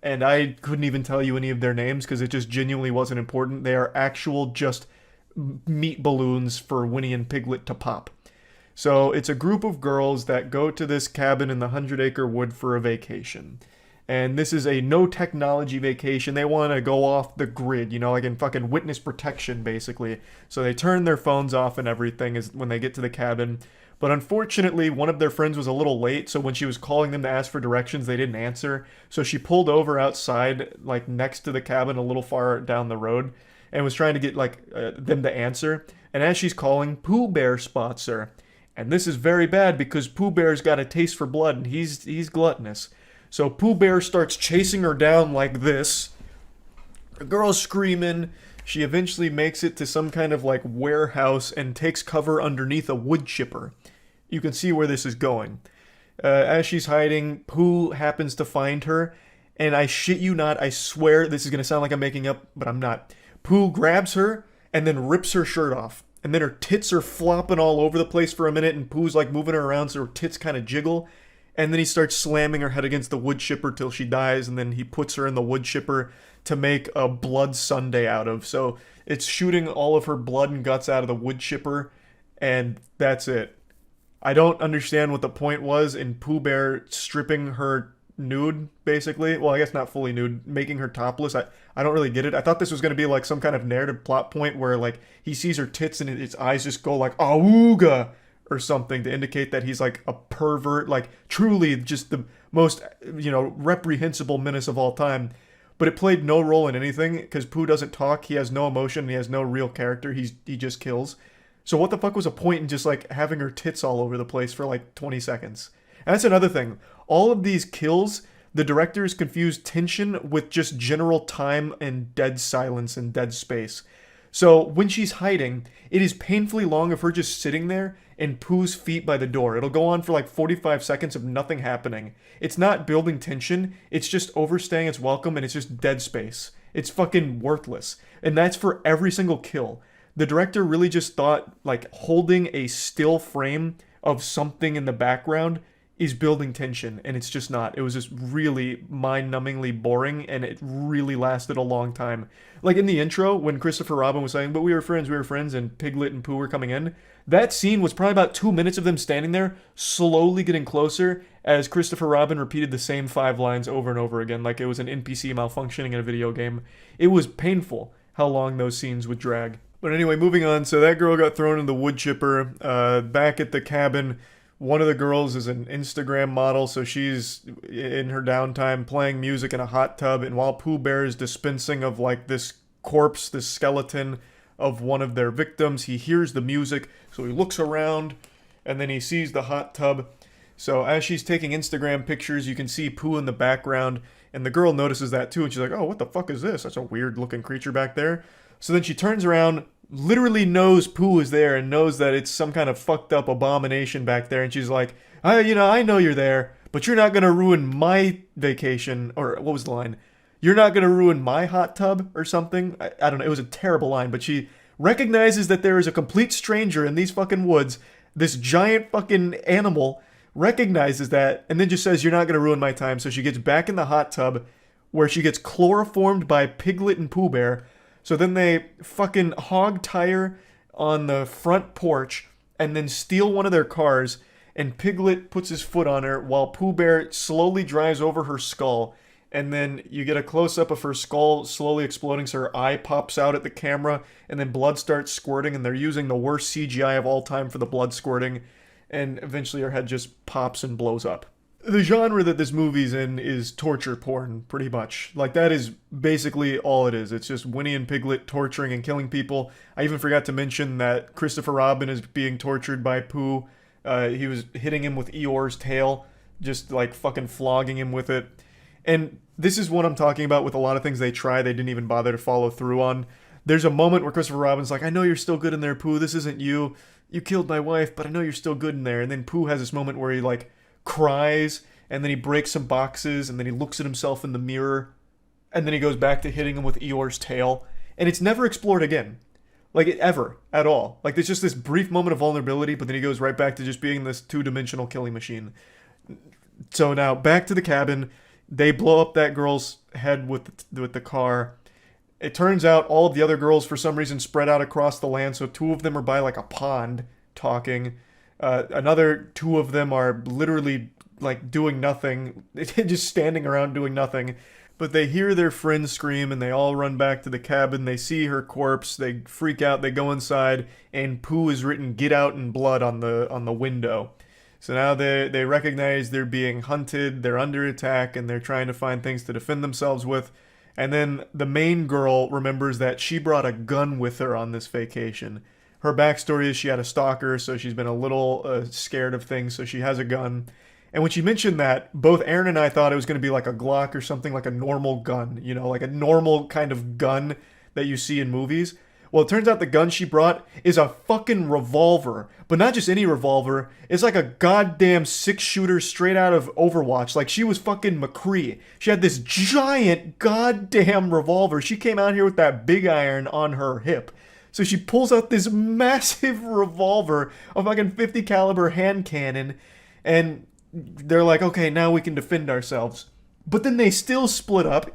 And I couldn't even tell you any of their names because it just genuinely wasn't important. They are actual just meat balloons for Winnie and Piglet to pop. So it's a group of girls that go to this cabin in the 100-acre wood for a vacation. And this is a no technology vacation. They want to go off the grid, like in fucking witness protection, basically. So they turn their phones off and everything is when they get to the cabin. But unfortunately, one of their friends was a little late, so when she was calling them to ask for directions, they didn't answer. So she pulled over outside, like next to the cabin a little far down the road, and was trying to get them to answer. And as she's calling, Pooh Bear spots her. And this is very bad because Pooh Bear's got a taste for blood and he's gluttonous. So Pooh Bear starts chasing her down like this. The girl's screaming. She eventually makes it to some kind of like warehouse and takes cover underneath a wood chipper. you can see where this is going. As she's hiding, Pooh happens to find her, and I shit you not, I swear this is going to sound like I'm making up, but I'm not. Pooh grabs her and then rips her shirt off. And then her tits are flopping all over the place for a minute, and Pooh's like moving her around so her tits kind of jiggle. And then he starts slamming her head against the wood chipper till she dies, and then he puts her in the wood chipper to make a blood sundae out of. So it's shooting all of her blood and guts out of the wood chipper, and that's it. I don't understand what the point was in Pooh Bear stripping her nude, basically. Well, I guess not fully nude, making her topless. I don't really get it. I thought this was going to be like some kind of narrative plot point where like he sees her tits and his eyes just go like awooga or something to indicate that he's like a pervert, like truly just the most, reprehensible menace of all time. But it played no role in anything because Pooh doesn't talk, he has no emotion, he has no real character, he just kills. So what the fuck was a point in just like having her tits all over the place for like 20 seconds? And that's another thing. All of these kills, the directors confused tension with just general time and dead silence and dead space. So when she's hiding, it is painfully long of her just sitting there and Pooh's feet by the door. It'll go on for like 45 seconds of nothing happening. It's not building tension, it's just overstaying its welcome, and it's just dead space. It's fucking worthless. And that's for every single kill. The director really just thought like holding a still frame of something in the background is building tension, and it's just not. It was just really mind-numbingly boring, and it really lasted a long time. Like in the intro, when Christopher Robin was saying, but we were friends, and Piglet and Pooh were coming in, that scene was probably about 2 minutes of them standing there, slowly getting closer, as Christopher Robin repeated the same 5 lines over and over again, like it was an NPC malfunctioning in a video game. It was painful how long those scenes would drag. But anyway, moving on, so that girl got thrown in the wood chipper. Back at the cabin, one of the girls is an Instagram model, so she's in her downtime playing music in a hot tub, and while Pooh Bear is dispensing of like this corpse, this skeleton of one of their victims, he hears the music, so he looks around, and then he sees the hot tub. So as she's taking Instagram pictures, you can see Pooh in the background, and the girl notices that too, and she's like, oh, what the fuck is this? That's a weird looking creature back there. So then she turns around, literally knows Pooh is there and knows that it's some kind of fucked up abomination back there, and she's like, I know you're there, but you're not gonna ruin my vacation, or what was the line? You're not gonna ruin my hot tub or something. I don't know, it was a terrible line, but she recognizes that there is a complete stranger in these fucking woods, this giant fucking animal recognizes that, and then just says, you're not gonna ruin my time. So she gets back in the hot tub, where she gets chloroformed by Piglet and Pooh Bear. So then they fucking hog tire on the front porch and then steal one of their cars, and Piglet puts his foot on her while Pooh Bear slowly drives over her skull, and then you get a close-up of her skull slowly exploding, so her eye pops out at the camera, and then blood starts squirting, and they're using the worst CGI of all time for the blood squirting, and eventually her head just pops and blows up. The genre that this movie's in is torture porn, pretty much. Like, that is basically all it is. It's just Winnie and Piglet torturing and killing people. I even forgot to mention that Christopher Robin is being tortured by Pooh. He was hitting him with Eeyore's tail, just like fucking flogging him with it. And this is what I'm talking about with a lot of things they try they didn't even bother to follow through on. There's a moment where Christopher Robin's like, I know you're still good in there, Pooh. This isn't you. You killed my wife, but I know you're still good in there. And then Pooh has this moment where he like cries, and then he breaks some boxes, and then he looks at himself in the mirror, and then he goes back to hitting him with Eeyore's tail, and it's never explored again. Like, ever. At all. Like, there's just this brief moment of vulnerability, but then he goes right back to just being this two-dimensional killing machine. So now, back to the cabin. They blow up that girl's head with the car. It turns out all of the other girls, for some reason, spread out across the land, so 2 of them are by, like, a pond, talking. Another 2 of them are literally like doing nothing, just standing around doing nothing. But they hear their friend scream, and they all run back to the cabin. They see her corpse, they freak out, they go inside, and Pooh is written "Get out" in blood on the window. So now they recognize they're being hunted, they're under attack, and they're trying to find things to defend themselves with. And then the main girl remembers that she brought a gun with her on this vacation. Her backstory is she had a stalker, so she's been a little scared of things, so she has a gun. And when she mentioned that, both Aaron and I thought it was going to be like a Glock or something, like a normal gun, like a normal kind of gun that you see in movies. Well, it turns out the gun she brought is a fucking revolver. But not just any revolver. It's like a goddamn 6-shooter straight out of Overwatch. Like, she was fucking McCree. She had this giant goddamn revolver. She came out here with that big iron on her hip. So she pulls out this massive revolver, a fucking 50 caliber hand cannon, and they're like, okay, now we can defend ourselves. But then they still split up.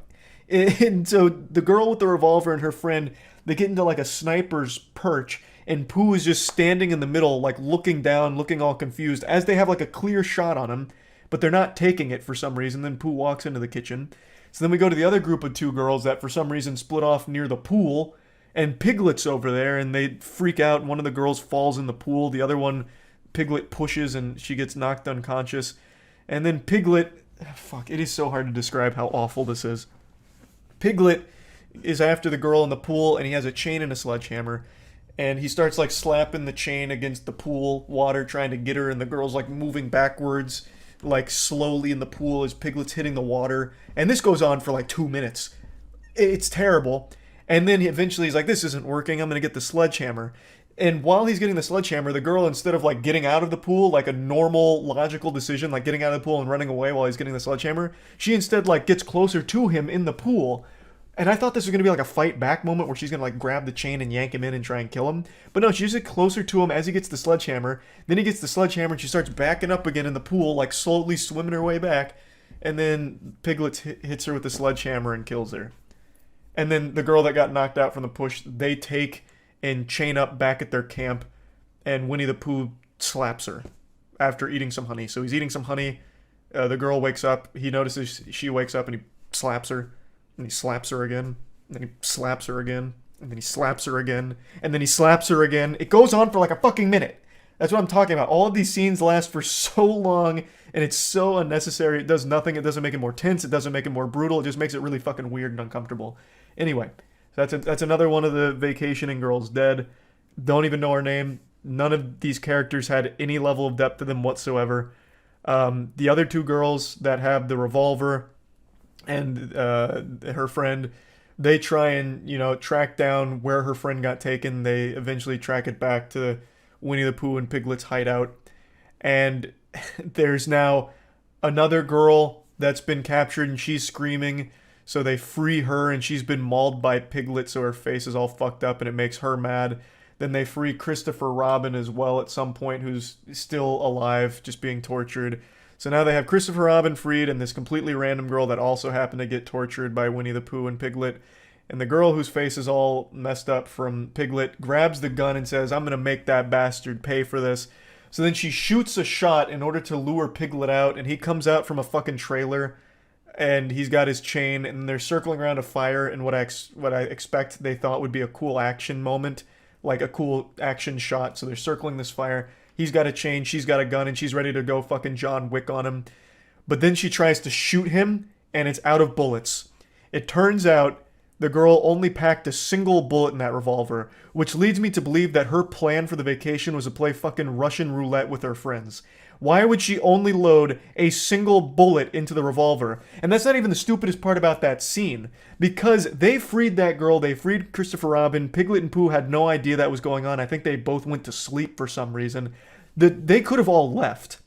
And so the girl with the revolver and her friend, they get into like a sniper's perch, and Pooh is just standing in the middle, like looking down, looking all confused, as they have like a clear shot on him, but they're not taking it for some reason. Then Pooh walks into the kitchen. So then we go to the other group of 2 girls that for some reason split off near the pool, and Piglet's over there, and they freak out. One of the girls falls in the pool. The other one, Piglet pushes, and she gets knocked unconscious. And then Piglet... Fuck, it is so hard to describe how awful this is. Piglet is after the girl in the pool, and he has a chain and a sledgehammer. And he starts, like, slapping the chain against the pool water, trying to get her, and the girl's, like, moving backwards, like, slowly in the pool as Piglet's hitting the water. And this goes on for, like, 2 minutes. It's terrible. And then eventually he's like, this isn't working, I'm gonna get the sledgehammer. And while he's getting the sledgehammer, the girl, instead of like getting out of the pool, like a normal, logical decision, like getting out of the pool and running away while he's getting the sledgehammer, she instead like gets closer to him in the pool. And I thought this was gonna be like a fight back moment where she's gonna like grab the chain and yank him in and try and kill him. But no, she just gets closer to him as he gets the sledgehammer. Then he gets the sledgehammer and she starts backing up again in the pool, like slowly swimming her way back. And then Piglet hits her with the sledgehammer and kills her. And then the girl that got knocked out from the push, they take and chain up back at their camp, and Winnie the Pooh slaps her after eating some honey. So he's eating some honey, the girl wakes up, he notices she wakes up, and he slaps her, and he slaps her again, and then he slaps her again, and then he slaps her again, and then he slaps her again. It goes on for like a fucking minute. That's what I'm talking about. All of these scenes last for so long, and it's so unnecessary. It does nothing. It doesn't make it more tense. It doesn't make it more brutal. It just makes it really fucking weird and uncomfortable. Anyway, so that's another one of the vacationing girls dead. Don't even know her name. None of these characters had any level of depth to them whatsoever. The other 2 girls that have the revolver and her friend, they try and, track down where her friend got taken. They eventually track it back to Winnie the Pooh and Piglet's hideout. And there's now another girl that's been captured, and she's screaming. So they free her, and she's been mauled by Piglet, so her face is all fucked up, and it makes her mad. Then they free Christopher Robin as well at some point, who's still alive, just being tortured. So now they have Christopher Robin freed, and this completely random girl that also happened to get tortured by Winnie the Pooh and Piglet. And the girl whose face is all messed up from Piglet grabs the gun and says, I'm gonna make that bastard pay for this. So then she shoots a shot in order to lure Piglet out, and he comes out from a fucking trailer, and he's got his chain, and they're circling around a fire in what I expect they thought would be a cool action moment, like a cool action shot. So they're circling this fire. He's got a chain, she's got a gun, and she's ready to go fucking John Wick on him. But then she tries to shoot him, and it's out of bullets. It turns out the girl only packed a single bullet in that revolver, which leads me to believe that her plan for the vacation was to play fucking Russian roulette with her friends. Why would she only load a single bullet into the revolver? And that's not even the stupidest part about that scene. Because they freed that girl, they freed Christopher Robin, Piglet and Pooh had no idea that was going on. I think they both went to sleep for some reason. They could have all left.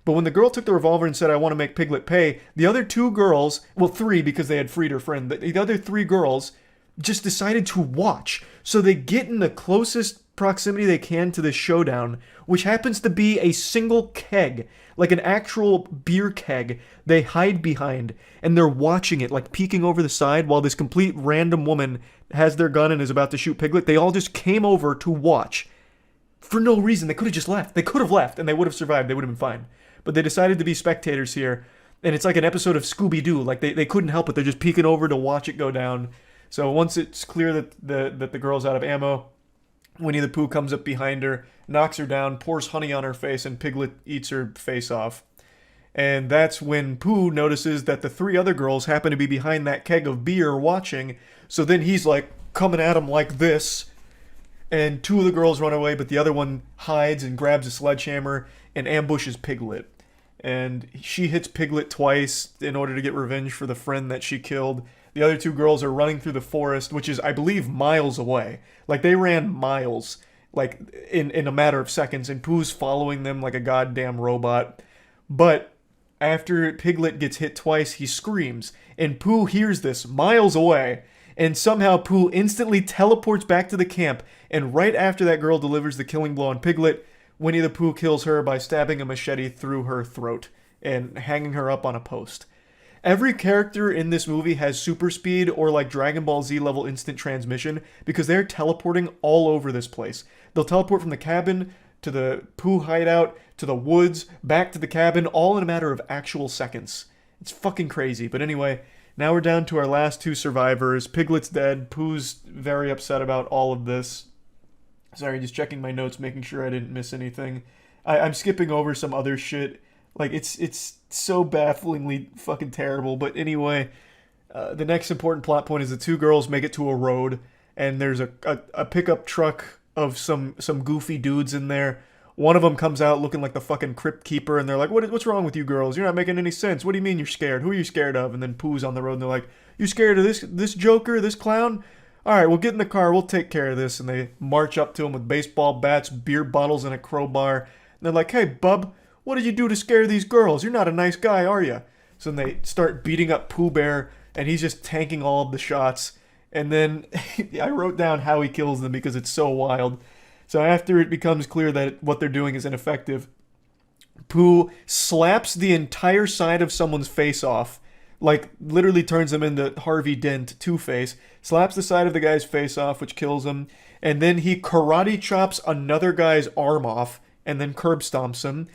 But when the girl took the revolver and said, I want to make Piglet pay, the other 2 girls, well 3 because they had freed her friend, the other 3 girls just decided to watch. So they get in the closest proximity they can to this showdown, which happens to be a single keg, like an actual beer keg they hide behind, and they're watching it, like peeking over the side while this complete random woman has their gun and is about to shoot Piglet. They all just came over to watch. For no reason. They could have just left. They could have left, and they would have survived. They would have been fine. But they decided to be spectators here, and it's like an episode of Scooby-Doo. Like, they couldn't help it. They're just peeking over to watch it go down. So once it's clear that the girl's out of ammo, Winnie the Pooh comes up behind her, knocks her down, pours honey on her face, and Piglet eats her face off. And that's when Pooh notices that the 3 other girls happen to be behind that keg of beer watching. So then he's like coming at him like this. And 2 of the girls run away, but the other one hides and grabs a sledgehammer and ambushes Piglet. And she hits Piglet twice in order to get revenge for the friend that she killed. The other two girls are running through the forest, which is, I believe, miles away. Like, they ran miles, like, in a matter of seconds, and Pooh's following them like a goddamn robot. But after Piglet gets hit twice, he screams, and Pooh hears this miles away, and somehow Pooh instantly teleports back to the camp, and right after that girl delivers the killing blow on Piglet, Winnie the Pooh kills her by stabbing a machete through her throat and hanging her up on a post. Every character in this movie has super speed or like Dragon Ball Z level instant transmission because they're teleporting all over this place. They'll teleport from the cabin to the Pooh hideout to the woods, back to the cabin, all in a matter of actual seconds. It's fucking crazy. But anyway, now we're down to our last two survivors. Piglet's dead. Pooh's very upset about all of this. Sorry, just checking my notes, making sure I didn't miss anything. I'm skipping over some other shit. Like, it's so bafflingly fucking terrible. But anyway, the next important plot point is the two girls make it to a road, and there's a pickup truck of some goofy dudes in there. One of them comes out looking like the fucking crypt keeper, and they're like, what's wrong with you girls? You're not making any sense. What do you mean you're scared? Who are you scared of? And then Pooh's on the road, and they're like, you scared of this joker, this clown? All right, well, get in the car. We'll take care of this. And they march up to him with baseball bats, beer bottles, and a crowbar. And they're like, hey, bub, what did you do to scare these girls? You're not a nice guy, are you? So then they start beating up Pooh Bear, and he's just tanking all of the shots. And then I wrote down how he kills them because it's so wild. So after it becomes clear that what they're doing is ineffective, Pooh slaps the entire side of someone's face off. Like, literally turns him into Harvey Dent, Two-Face, slaps the side of the guy's face off, which kills him, and then he karate chops another guy's arm off, and then curb stomps him.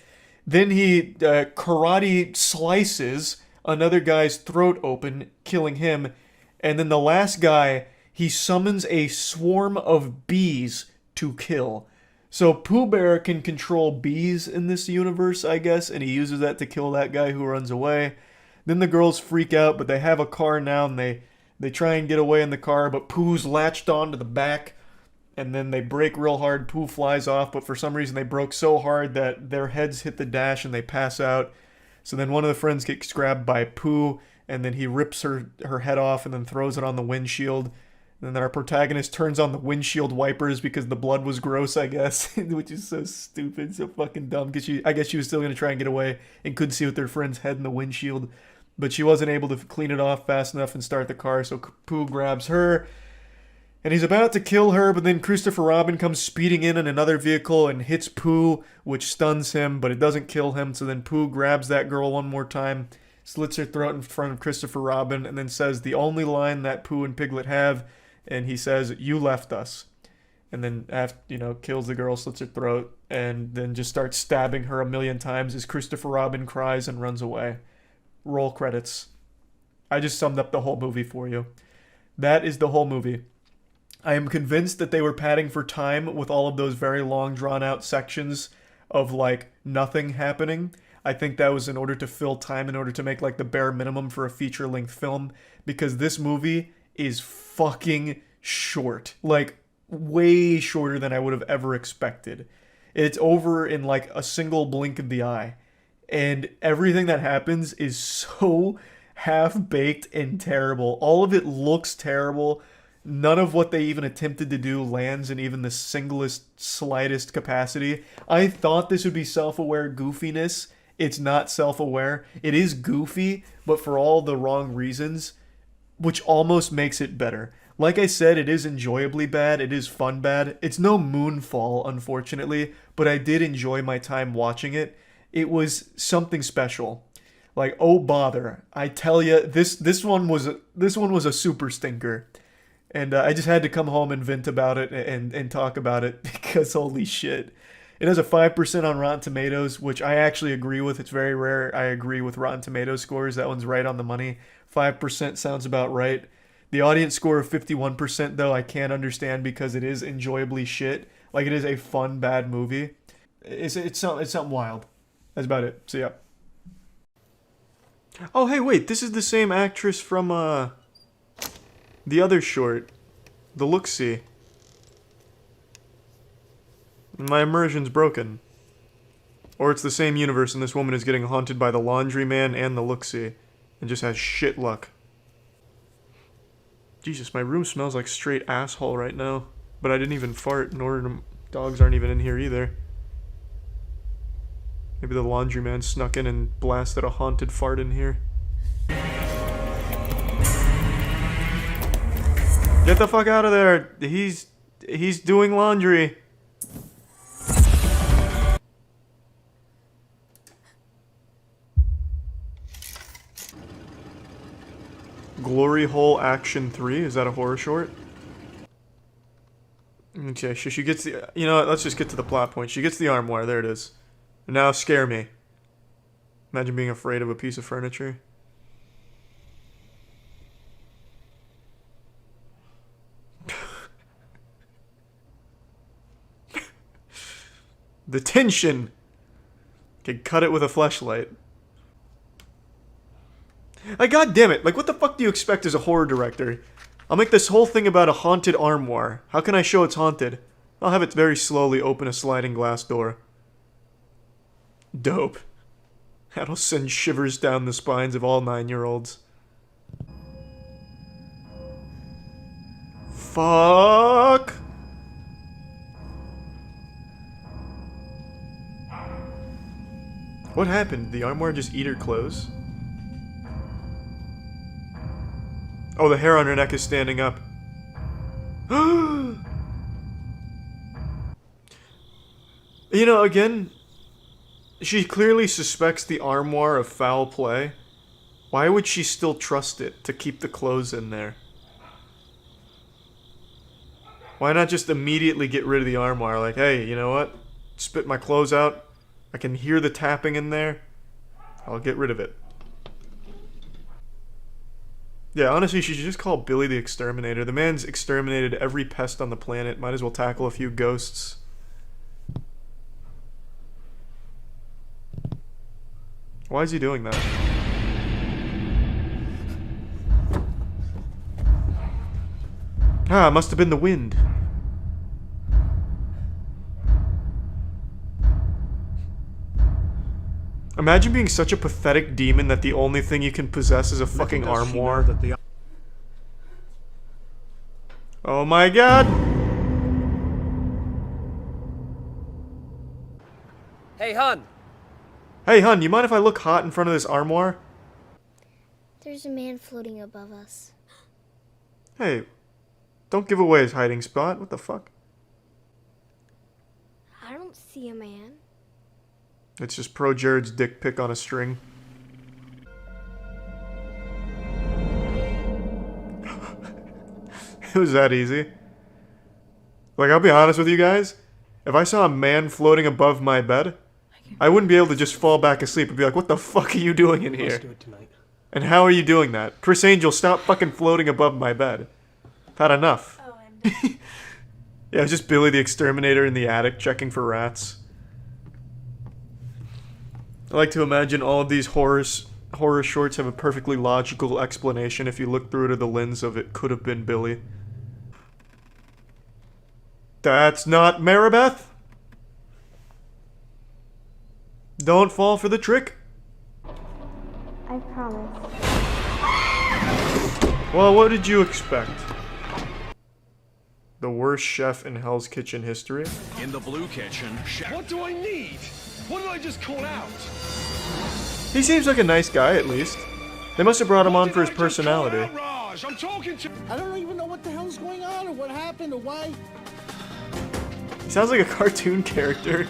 Then he karate slices another guy's throat open, killing him, and then the last guy, he summons a swarm of bees to kill. So Pooh Bear can control bees in this universe, I guess, and he uses that to kill that guy who runs away. Then the girls freak out, but they have a car now, and they try and get away in the car, but Pooh's latched onto the back, and then they brake real hard. Pooh flies off, but for some reason they broke so hard that their heads hit the dash and they pass out. So then one of the friends gets grabbed by Pooh, and then he rips her head off and then throws it on the windshield. And then our protagonist turns on the windshield wipers because the blood was gross, I guess, which is so stupid, so fucking dumb, because I guess she was still going to try and get away and couldn't see with their friend's head in the windshield. But she wasn't able to clean it off fast enough and start the car, so Pooh grabs her, and he's about to kill her, but then Christopher Robin comes speeding in another vehicle and hits Pooh, which stuns him, but it doesn't kill him, so then Pooh grabs that girl one more time, slits her throat in front of Christopher Robin, and then says the only line that Pooh and Piglet have, and he says, "You left us." And then, after, kills the girl, slits her throat, and then just starts stabbing her a million times as Christopher Robin cries and runs away. Roll credits. I just summed up the whole movie for you. That is the whole movie. I am convinced that they were padding for time with all of those very long, drawn-out sections of, like, nothing happening. I think that was in order to fill time, in order to make, like, the bare minimum for a feature-length film, because this movie is fucking short. Like, way shorter than I would have ever expected. It's over in, like, a single blink of the eye. And everything that happens is so half-baked and terrible. All of it looks terrible. None of what they even attempted to do lands in even the singlest, slightest capacity. I thought this would be self-aware goofiness. It's not self-aware. It is goofy, but for all the wrong reasons, which almost makes it better. Like I said, it is enjoyably bad. It is fun bad. It's no Moonfall, unfortunately, but I did enjoy my time watching it. It was something special. Like, oh bother, I tell you, this one was a super stinker, and I just had to come home and vent about it and talk about it because holy shit. It has a 5% on Rotten Tomatoes, which I actually agree with. It's very rare I agree with Rotten Tomatoes scores. That one's right on the money. 5% sounds about right. The audience score of 51%, though, I can't understand because it is enjoyably shit. Like, it is a fun, bad movie. It's something wild. That's about it. So, yeah. Oh, hey, wait. This is the same actress from, the other short. The Look-See. My immersion's broken. Or it's the same universe and this woman is getting haunted by the Laundry Man and the Look-See. And just has shit luck. Jesus, my room smells like straight asshole right now. But I didn't even fart, nor dogs aren't even in here either. Maybe the laundryman snuck in and blasted a haunted fart in here. Get the fuck out of there! He's doing laundry. Glory Hole Action 3, is that a horror short? Okay, so she gets the... You know what, let's just get to the plot point. She gets the armoire, there it is. Now scare me. Imagine being afraid of a piece of furniture. The tension! Can cut it with a fleshlight. Like, god damn it, like what the fuck do you expect as a horror director? I'll make this whole thing about a haunted armoire. How can I show it's haunted? I'll have it very slowly open a sliding glass door. Dope. That'll send shivers down the spines of all 9-year-olds. Fuck! What happened? Did the armoire just eat her clothes? Oh, the hair on her neck is standing up. You know, again, she clearly suspects the armoire of foul play. Why would she still trust it to keep the clothes in there? Why not just immediately get rid of the armoire? Like, hey, you know what? Spit my clothes out. I can hear the tapping in there. I'll get rid of it. Yeah, honestly, she should just call Billy the Exterminator. The man's exterminated every pest on the planet. Might as well tackle a few ghosts. Why is he doing that? Ah, it must have been the wind. Imagine being such a pathetic demon that the only thing you can possess is a fucking armoire. Oh my god! Hey, hun! Hey, hun, you mind if I look hot in front of this armoire? There's a man floating above us. Hey, don't give away his hiding spot. What the fuck? I don't see a man. It's just Pro Jared's dick pic on a string. It was that easy. Like, I'll be honest with you guys. If I saw a man floating above my bed, I wouldn't be able to just fall back asleep and be like, what the fuck are you doing in here? Let's do it tonight. And how are you doing that? Chris Angel, stop fucking floating above my bed. I've had enough. Oh, I'm Yeah, it's just Billy the Exterminator in the attic checking for rats. I like to imagine all of these horror shorts have a perfectly logical explanation if you look through it the lens of it could have been Billy. That's not Maribeth! Don't fall for the trick! I promise. Well, what did you expect? The worst chef in Hell's Kitchen history? In the blue kitchen, chef. What do I need? What did I just call out? He seems like a nice guy, at least. They must have brought him on for his personality. Raj, I'm talking to. I don't even know what the hell's going on or what happened or why. He sounds like a cartoon character.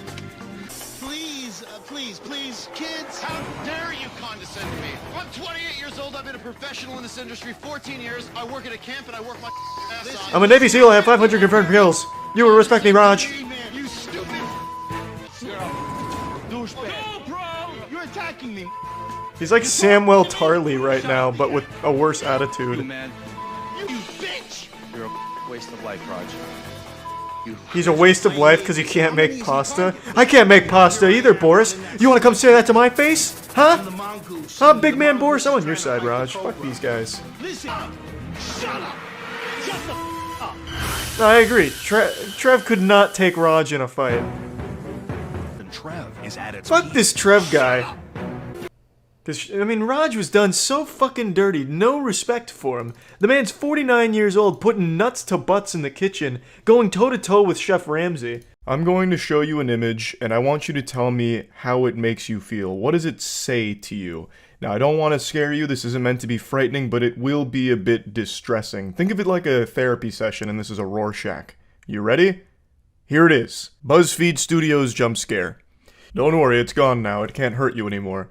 Please, kids, how dare you condescend to me? I'm 28 years old, I've been a professional in this industry 14 years, I work at a camp and I work my ass off. I'm a Navy SEAL, I have 500 confirmed kills. You will respect me, Raj. You stupid douchebag. No, bro! You're attacking me. He's like Samuel Tarley right now, but with a worse attitude. Man, You bitch. you're a waste of life, Raj. He's a waste of life because he can't make pasta. I can't make pasta either, Boris. You want to come say that to my face? Huh? Huh, big man Boris? I'm on your side, Raj. Fuck these guys. Listen! Shut up! Shut the up! No, I agree. Trev could not take Raj in a fight. And Trev is at its Fuck this Trev guy. I mean, Raj was done so fucking dirty, no respect for him. The man's 49 years old, putting nuts to butts in the kitchen, going toe-to-toe with Chef Ramsay. I'm going to show you an image, and I want you to tell me how it makes you feel. What does it say to you? Now, I don't want to scare you, this isn't meant to be frightening, but it will be a bit distressing. Think of it like a therapy session, and this is a Rorschach. You ready? Here it is. BuzzFeed Studios jump scare. Don't worry, it's gone now, it can't hurt you anymore.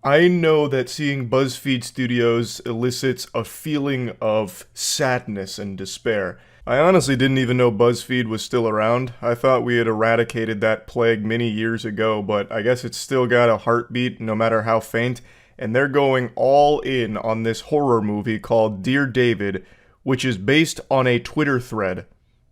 I know that seeing BuzzFeed Studios elicits a feeling of sadness and despair. I honestly didn't even know BuzzFeed was still around. I thought we had eradicated that plague many years ago, but I guess it's still got a heartbeat, no matter how faint, and they're going all in on this horror movie called Dear David, which is based on a Twitter thread.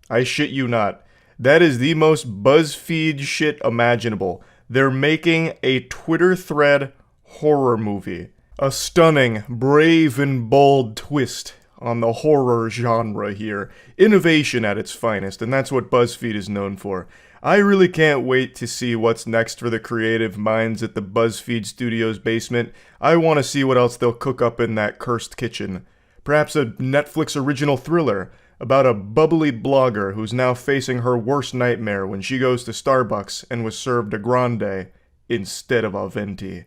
I shit you not. That is the most BuzzFeed shit imaginable. They're making a Twitter thread horror movie. A stunning, brave and bold twist on the horror genre here. Innovation at its finest, and that's what BuzzFeed is known for. I really can't wait to see what's next for the creative minds at the BuzzFeed Studios basement. I want to see what else they'll cook up in that cursed kitchen. Perhaps a Netflix original thriller about a bubbly blogger who's now facing her worst nightmare when she goes to Starbucks and was served a grande instead of a venti.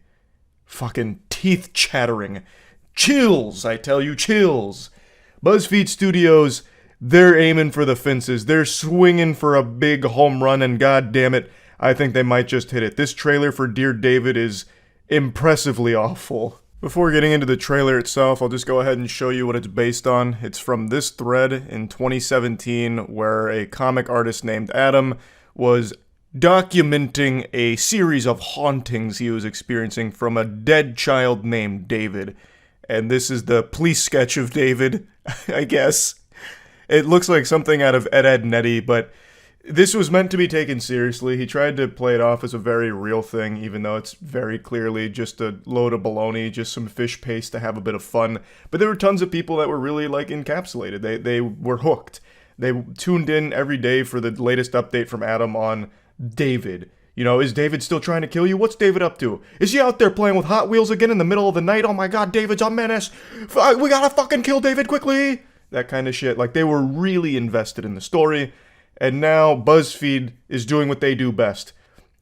Fucking teeth chattering. Chills, I tell you, chills. BuzzFeed Studios, they're aiming for the fences. They're swinging for a big home run, and goddammit, I think they might just hit it. This trailer for Dear David is impressively awful. Before getting into the trailer itself, I'll just go ahead and show you what it's based on. It's from this thread in 2017 where a comic artist named Adam was documenting a series of hauntings he was experiencing from a dead child named David. And this is the police sketch of David, I guess. It looks like something out of Ed, Nettie, but this was meant to be taken seriously. He tried to play it off as a very real thing, even though it's very clearly just a load of baloney, just some fish paste to have a bit of fun. But there were tons of people that were really, encapsulated. They were hooked. They tuned in every day for the latest update from Adam on David. You know, is David still trying to kill you? What's David up to? Is he out there playing with Hot Wheels again in the middle of the night? Oh my god, David's a menace! We gotta fucking kill David quickly! That kind of shit. They were really invested in the story. And now BuzzFeed is doing what they do best.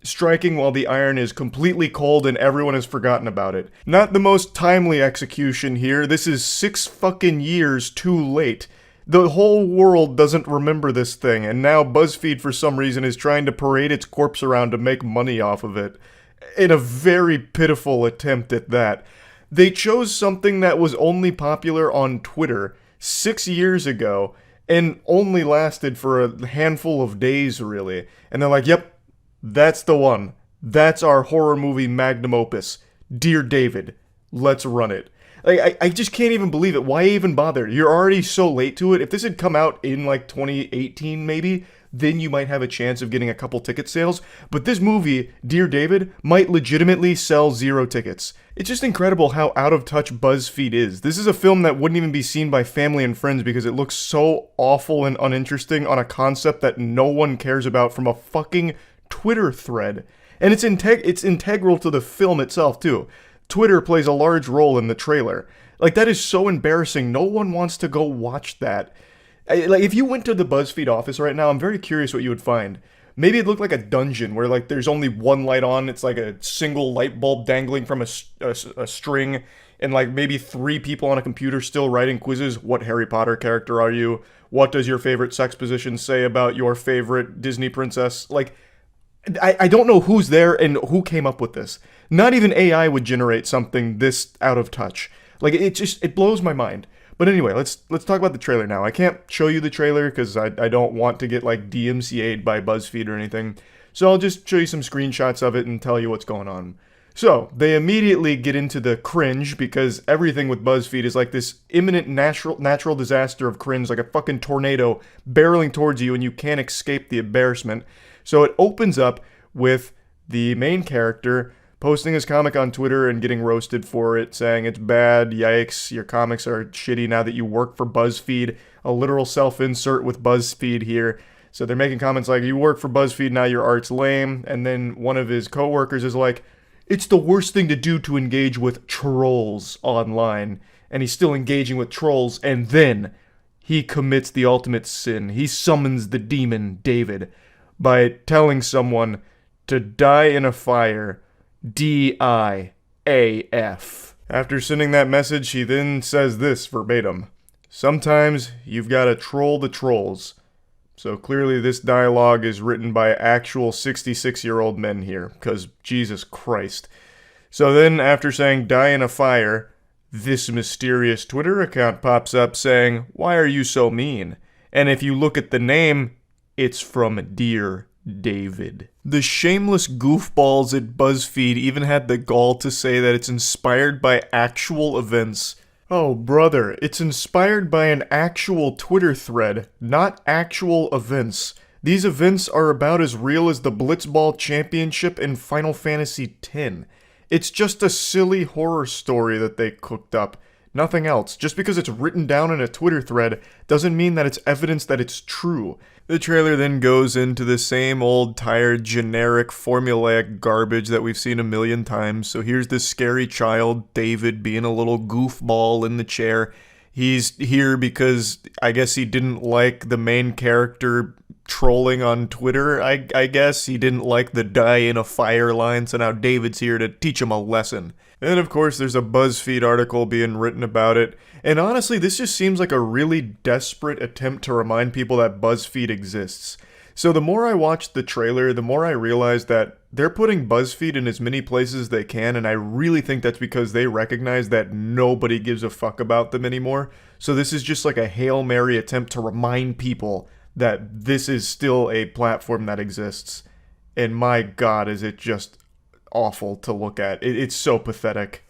Striking while the iron is completely cold and everyone has forgotten about it. Not the most timely execution here. This is 6 fucking years too late. The whole world doesn't remember this thing, and now BuzzFeed for some reason is trying to parade its corpse around to make money off of it. In a very pitiful attempt at that. They chose something that was only popular on Twitter 6 years ago, and only lasted for a handful of days, really. And they're like, yep, that's the one. That's our horror movie magnum opus. Dear David, let's run it. I just can't even believe it. Why even bother? You're already so late to it. If this had come out in 2018 maybe, then you might have a chance of getting a couple ticket sales. But this movie, Dear David, might legitimately sell 0 tickets. It's just incredible how out of touch BuzzFeed is. This is a film that wouldn't even be seen by family and friends because it looks so awful and uninteresting on a concept that no one cares about from a fucking Twitter thread. And it's integral to the film itself, too. Twitter plays a large role in the trailer. That is so embarrassing. No one wants to go watch that. If you went to the BuzzFeed office right now, I'm very curious what you would find. Maybe it looked like a dungeon where there's only one light on. It's like a single light bulb dangling from a string, and maybe 3 people on a computer still writing quizzes. What Harry Potter character are you? What does your favorite sex position say about your favorite Disney princess? I don't know who's there and who came up with this. Not even AI would generate something this out of touch. It blows my mind. But anyway, let's talk about the trailer now. I can't show you the trailer because I don't want to get DMCA'd by BuzzFeed or anything. So I'll just show you some screenshots of it and tell you what's going on. So they immediately get into the cringe because everything with BuzzFeed is this imminent natural disaster of cringe, like a fucking tornado barreling towards you and you can't escape the embarrassment. So it opens up with the main character posting his comic on Twitter and getting roasted for it, saying it's bad, yikes, your comics are shitty now that you work for BuzzFeed. A literal self-insert with BuzzFeed here. So they're making comments like, you work for BuzzFeed, now your art's lame. And then one of his coworkers is like, it's the worst thing to do to engage with trolls online. And he's still engaging with trolls, and then he commits the ultimate sin. He summons the demon, David, by telling someone to die in a fire, D-I-A-F. After sending that message, he then says this verbatim: sometimes you've gotta troll the trolls. So clearly this dialogue is written by actual 66-year-old men here, because Jesus Christ. So then, after saying die in a fire, this mysterious Twitter account pops up saying, why are you so mean? And if you look at the name, it's from Dear David. The shameless goofballs at BuzzFeed even had the gall to say that it's inspired by actual events. Oh, brother, it's inspired by an actual Twitter thread, not actual events. These events are about as real as the Blitzball Championship in Final Fantasy X. It's just a silly horror story that they cooked up. Nothing else. Just because it's written down in a Twitter thread doesn't mean that it's evidence that it's true. The trailer then goes into the same old, tired, generic, formulaic garbage that we've seen a million times. So here's this scary child, David, being a little goofball in the chair. He's here because I guess he didn't like the main character trolling on Twitter, I guess. He didn't like the die in a fire line, so now David's here to teach him a lesson. And of course, there's a BuzzFeed article being written about it. And honestly, this just seems like a really desperate attempt to remind people that BuzzFeed exists. So the more I watched the trailer, the more I realized that they're putting BuzzFeed in as many places as they can, and I really think that's because they recognize that nobody gives a fuck about them anymore. So this is just like a Hail Mary attempt to remind people that this is still a platform that exists. And my god, is it just awful to look at. It's so pathetic.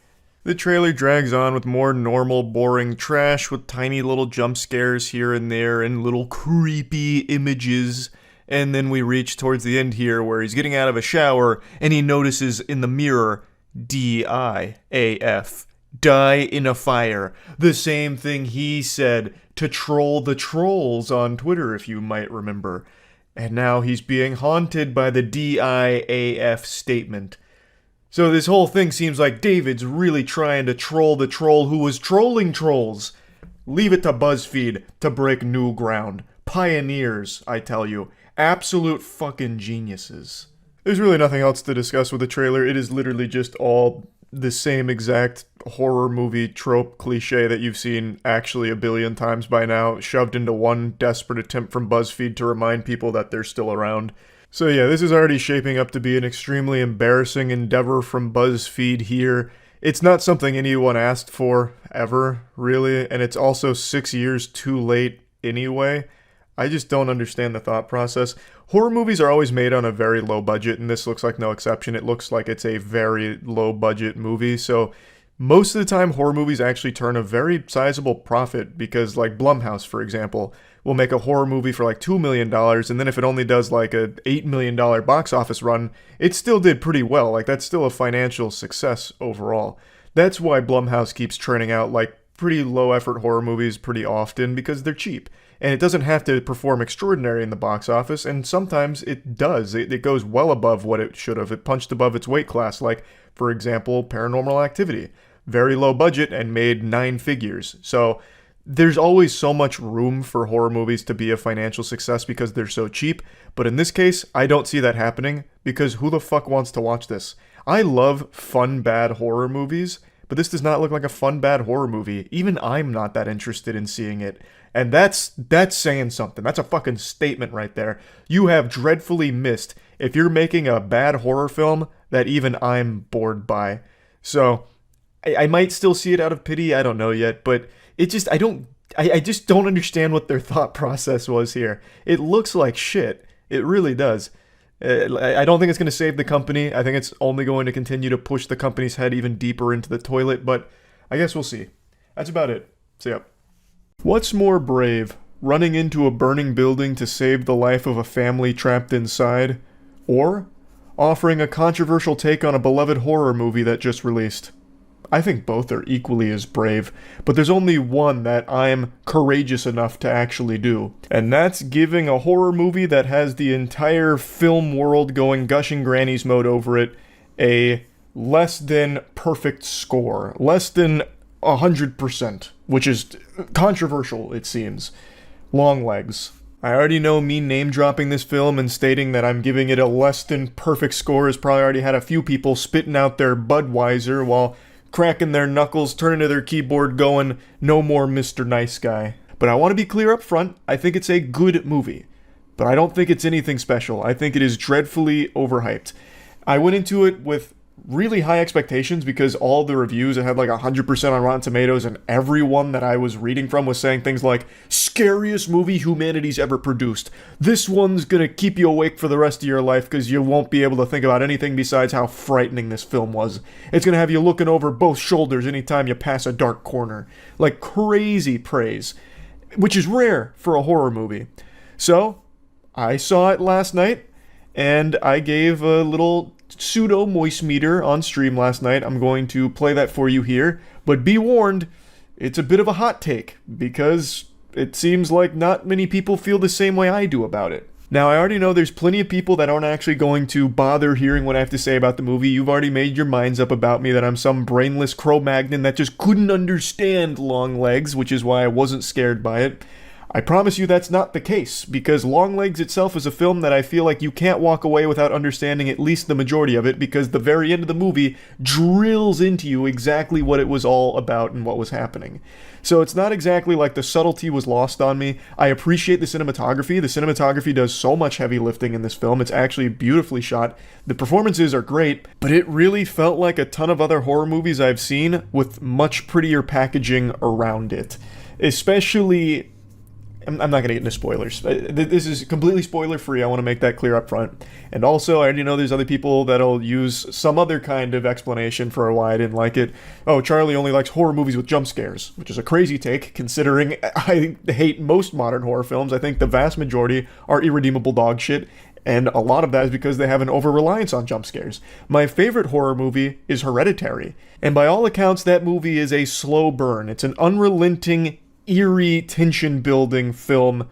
The trailer drags on with more normal, boring trash with tiny little jump scares here and there and little creepy images. And then we reach towards the end here where he's getting out of a shower and he notices in the mirror, D-I-A-F. Die in a fire. The same thing he said to troll the trolls on Twitter, if you might remember. And now he's being haunted by the D-I-A-F statement. So this whole thing seems like David's really trying to troll the troll who was trolling trolls. Leave it to BuzzFeed to break new ground. Pioneers, I tell you. Absolute fucking geniuses. There's really nothing else to discuss with the trailer. It is literally just all the same exact horror movie trope cliche that you've seen actually a billion times by now, shoved into one desperate attempt from BuzzFeed to remind people that they're still around. So yeah, this is already shaping up to be an extremely embarrassing endeavor from BuzzFeed here. It's not something anyone asked for, ever, really, and it's also 6 years too late anyway. I just don't understand the thought process. Horror movies are always made on a very low budget, and this looks like no exception. It looks like it's a very low budget movie, so most of the time horror movies actually turn a very sizable profit, because like Blumhouse, for example, will make a horror movie for like $2 million, and then if it only does like a $8 million box office run, it still did pretty well. Like, that's still a financial success overall. That's why Blumhouse keeps churning out like pretty low effort horror movies pretty often, because they're cheap. And it doesn't have to perform extraordinary in the box office, and sometimes it does. It goes well above what it should have. It punched above its weight class, like, for example, Paranormal Activity. Very low budget and made 9 figures. So there's always so much room for horror movies to be a financial success because they're so cheap, but in this case, I don't see that happening, because who the fuck wants to watch this? I love fun, bad horror movies, but this does not look like a fun, bad horror movie. Even I'm not that interested in seeing it, and that's saying something. That's a fucking statement right there. You have dreadfully missed if you're making a bad horror film that even I'm bored by. So I might still see it out of pity, I don't know yet, but it just, I just don't understand what their thought process was here. It looks like shit. It really does. I don't think it's going to save the company. I think it's only going to continue to push the company's head even deeper into the toilet, but I guess we'll see. That's about it. See ya. What's more brave, running into a burning building to save the life of a family trapped inside, or offering a controversial take on a beloved horror movie that just released? I think both are equally as brave, but there's only one that I'm courageous enough to actually do. And that's giving a horror movie that has the entire film world going gushing grannies mode over it a less than perfect score, less than 100%, which is controversial, it seems. Longlegs. I already know me name-dropping this film and stating that I'm giving it a less than perfect score has probably already had a few people spitting out their Budweiser while cracking their knuckles, turning to their keyboard going, no more Mr. Nice Guy. But I want to be clear up front, I think it's a good movie. But I don't think it's anything special. I think it is dreadfully overhyped. I went into it with really high expectations because all the reviews, it had like 100% on Rotten Tomatoes, and everyone that I was reading from was saying things like, scariest movie humanity's ever produced. This one's gonna keep you awake for the rest of your life because you won't be able to think about anything besides how frightening this film was. It's gonna have you looking over both shoulders anytime you pass a dark corner. Like crazy praise, which is rare for a horror movie. So, I saw it last night, and I gave a little pseudo moist meter on stream last night. I'm going to play that for you here, but be warned, it's a bit of a hot take because it seems like not many people feel the same way I do about it. Now, I already know there's plenty of people that aren't actually going to bother hearing what I have to say about the movie. You've already made your minds up about me that I'm some brainless Cro-Magnon that just couldn't understand Longlegs, which is why I wasn't scared by it. I promise you that's not the case, because Longlegs itself is a film that I feel like you can't walk away without understanding at least the majority of it, because the very end of the movie drills into you exactly what it was all about and what was happening. So it's not exactly like the subtlety was lost on me. I appreciate the cinematography. The cinematography does so much heavy lifting in this film. It's actually beautifully shot. The performances are great, but it really felt like a ton of other horror movies I've seen with much prettier packaging around it. Especially... I'm not going to get into spoilers. This is completely spoiler-free. I want to make that clear up front. And also, I already know there's other people that'll use some other kind of explanation for why I didn't like it. Oh, Charlie only likes horror movies with jump scares, which is a crazy take, considering I hate most modern horror films. I think the vast majority are irredeemable dog shit, and a lot of that is because they have an over-reliance on jump scares. My favorite horror movie is Hereditary, and by all accounts, that movie is a slow burn. It's an unrelenting, eerie, tension-building film,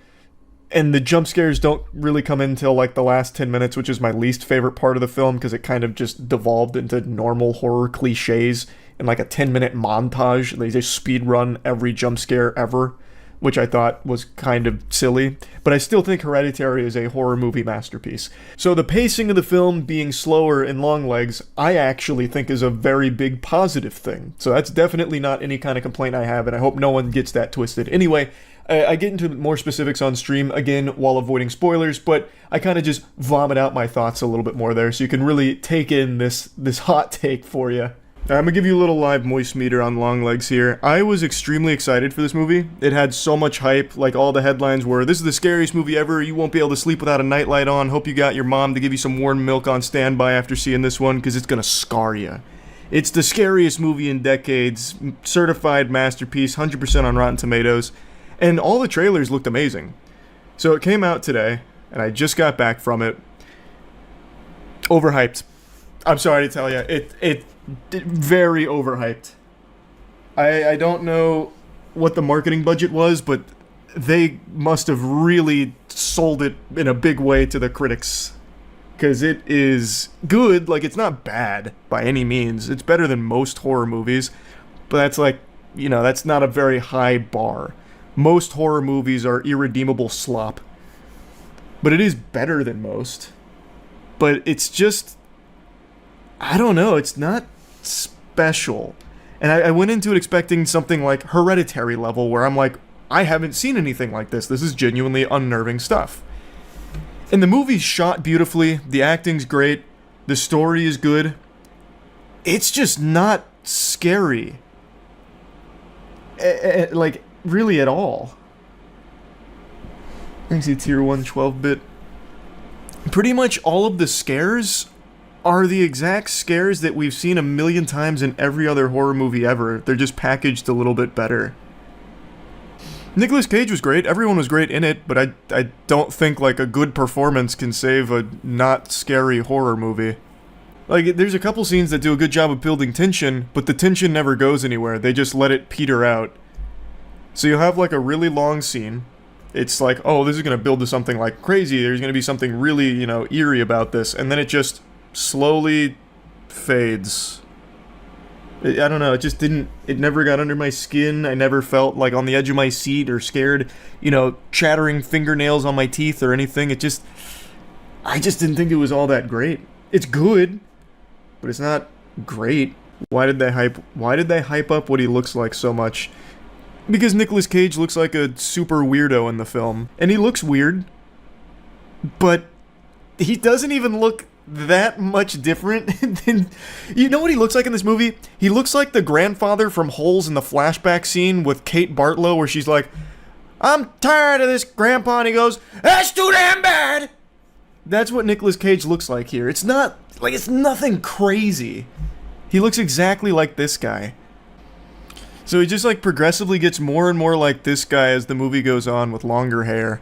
and the jump scares don't really come in until like the last 10 minutes, which is my least favorite part of the film because it kind of just devolved into normal horror cliches in like a 10-minute montage. They just speed run every jump scare ever, which I thought was kind of silly, but I still think Hereditary is a horror movie masterpiece. So the pacing of the film being slower in Longlegs, I actually think is a very big positive thing. So that's definitely not any kind of complaint I have, and I hope no one gets that twisted. Anyway, I get into more specifics on stream, again, while avoiding spoilers, but I kind of just vomit out my thoughts a little bit more there, so you can really take in this hot take for you. I'm gonna give you a little live moist meter on Longlegs here. I was extremely excited for this movie. It had so much hype, like all the headlines were, this is the scariest movie ever, you won't be able to sleep without a nightlight on, hope you got your mom to give you some warm milk on standby after seeing this one, because it's gonna scar you. It's the scariest movie in decades, certified masterpiece, 100% on Rotten Tomatoes, and all the trailers looked amazing. So it came out today, and I just got back from it. Overhyped. I'm sorry to tell you, it very overhyped. I don't know what the marketing budget was, but they must have really sold it in a big way to the critics. Because it is good, like it's not bad by any means. It's better than most horror movies, but that's like, you know, that's not a very high bar. Most horror movies are irredeemable slop. But it is better than most. But it's just, I don't know, it's not special. And I went into it expecting something like Hereditary level, where I'm like, I haven't seen anything like this. This is genuinely unnerving stuff. And the movie's shot beautifully, the acting's great, the story is good. It's just not scary. Like, really at all. I see tier 1 12-bit. Pretty much all of the scares are the exact scares that we've seen a million times in every other horror movie ever. They're just packaged a little bit better. Nicolas Cage was great. Everyone was great in it, but I don't think like a good performance can save a not scary horror movie. Like, there's a couple scenes that do a good job of building tension, but the tension never goes anywhere. They just let it peter out. So you'll have like a really long scene. It's like, oh, this is going to build to something like crazy. There's going to be something really, you know, eerie about this. And then it just slowly fades. I don't know, it just didn't, it never got under my skin. I never felt like on the edge of my seat or scared, you know, chattering fingernails on my teeth or anything. I just didn't think it was all that great. It's good, but it's not great. Why did they hype up what he looks like so much? Because Nicolas Cage looks like a super weirdo in the film. And he looks weird, but he doesn't even look that much different than... You know what he looks like in this movie? He looks like the grandfather from Holes in the flashback scene with Kate Bartlow, where she's like, I'm tired of this, Grandpa, and he goes, that's too damn bad! That's what Nicolas Cage looks like here. It's not, like, it's nothing crazy. He looks exactly like this guy. So he just, like, progressively gets more and more like this guy as the movie goes on with longer hair.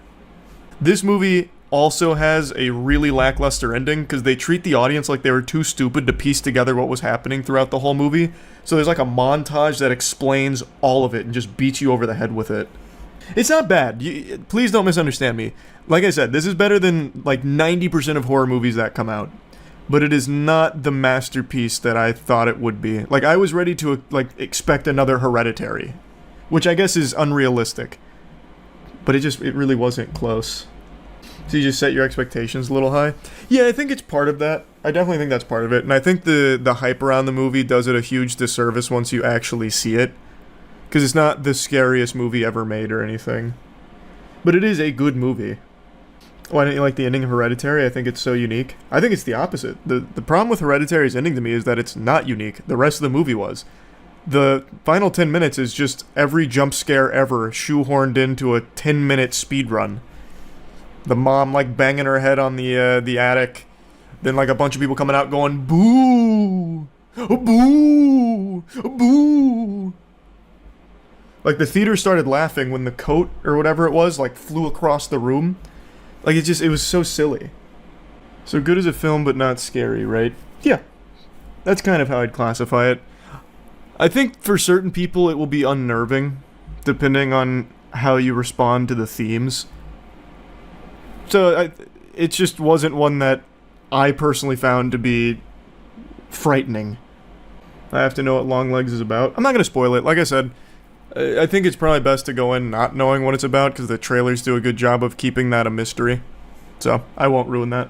This movie also has a really lackluster ending because they treat the audience like they were too stupid to piece together what was happening throughout the whole movie. So there's like a montage that explains all of it and just beats you over the head with it. It's not bad. Please don't misunderstand me. Like I said, this is better than like 90% of horror movies that come out. But it is not the masterpiece that I thought it would be. Like, I was ready to like expect another Hereditary, which I guess is unrealistic. But it really wasn't close. So you just set your expectations a little high? Yeah, I think it's part of that. I definitely think that's part of it. And I think the hype around the movie does it a huge disservice once you actually see it. Because it's not the scariest movie ever made or anything. But it is a good movie. Why don't you like the ending of Hereditary? I think it's so unique. I think it's the opposite. The problem with Hereditary's ending to me is that it's not unique. The rest of the movie was. The final 10 minutes is just every jump scare ever shoehorned into a 10-minute speed run. The mom, like, banging her head on the attic. Then, like, a bunch of people coming out going, boo! Boo! Boo! Like, the theater started laughing when the coat, or whatever it was, like, flew across the room. Like, it was so silly. So good as a film, but not scary, right? Yeah. That's kind of how I'd classify it. I think for certain people it will be unnerving, depending on how you respond to the themes. So, it just wasn't one that I personally found to be frightening. I have to know what Longlegs is about. I'm not going to spoil it. Like I said, I think it's probably best to go in not knowing what it's about, because the trailers do a good job of keeping that a mystery. So, I won't ruin that.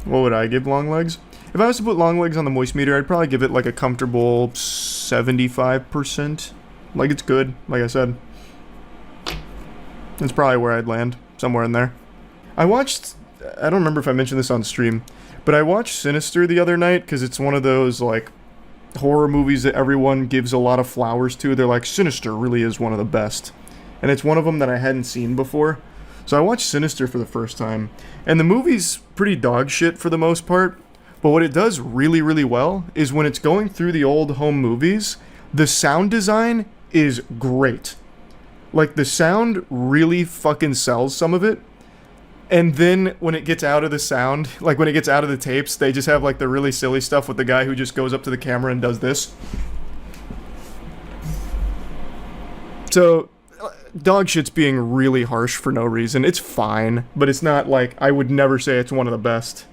What would I give Longlegs? If I was to put Longlegs on the moist meter, I'd probably give it like a comfortable 75%. Like, it's good, like I said. That's probably where I'd land. Somewhere in there. I don't remember if I mentioned this on stream, but I watched Sinister the other night because it's one of those, like, horror movies that everyone gives a lot of flowers to. They're like, Sinister really is one of the best. And it's one of them that I hadn't seen before. So I watched Sinister for the first time. And the movie's pretty dog shit for the most part. But what it does really, really well is when it's going through the old home movies, the sound design is great. Like, the sound really fucking sells some of it. And then when it gets out of the sound, like when it gets out of the tapes, they just have like the really silly stuff with the guy who just goes up to the camera and does this. So, dog shit's being really harsh for no reason. It's fine, but it's not like, I would never say it's one of the best.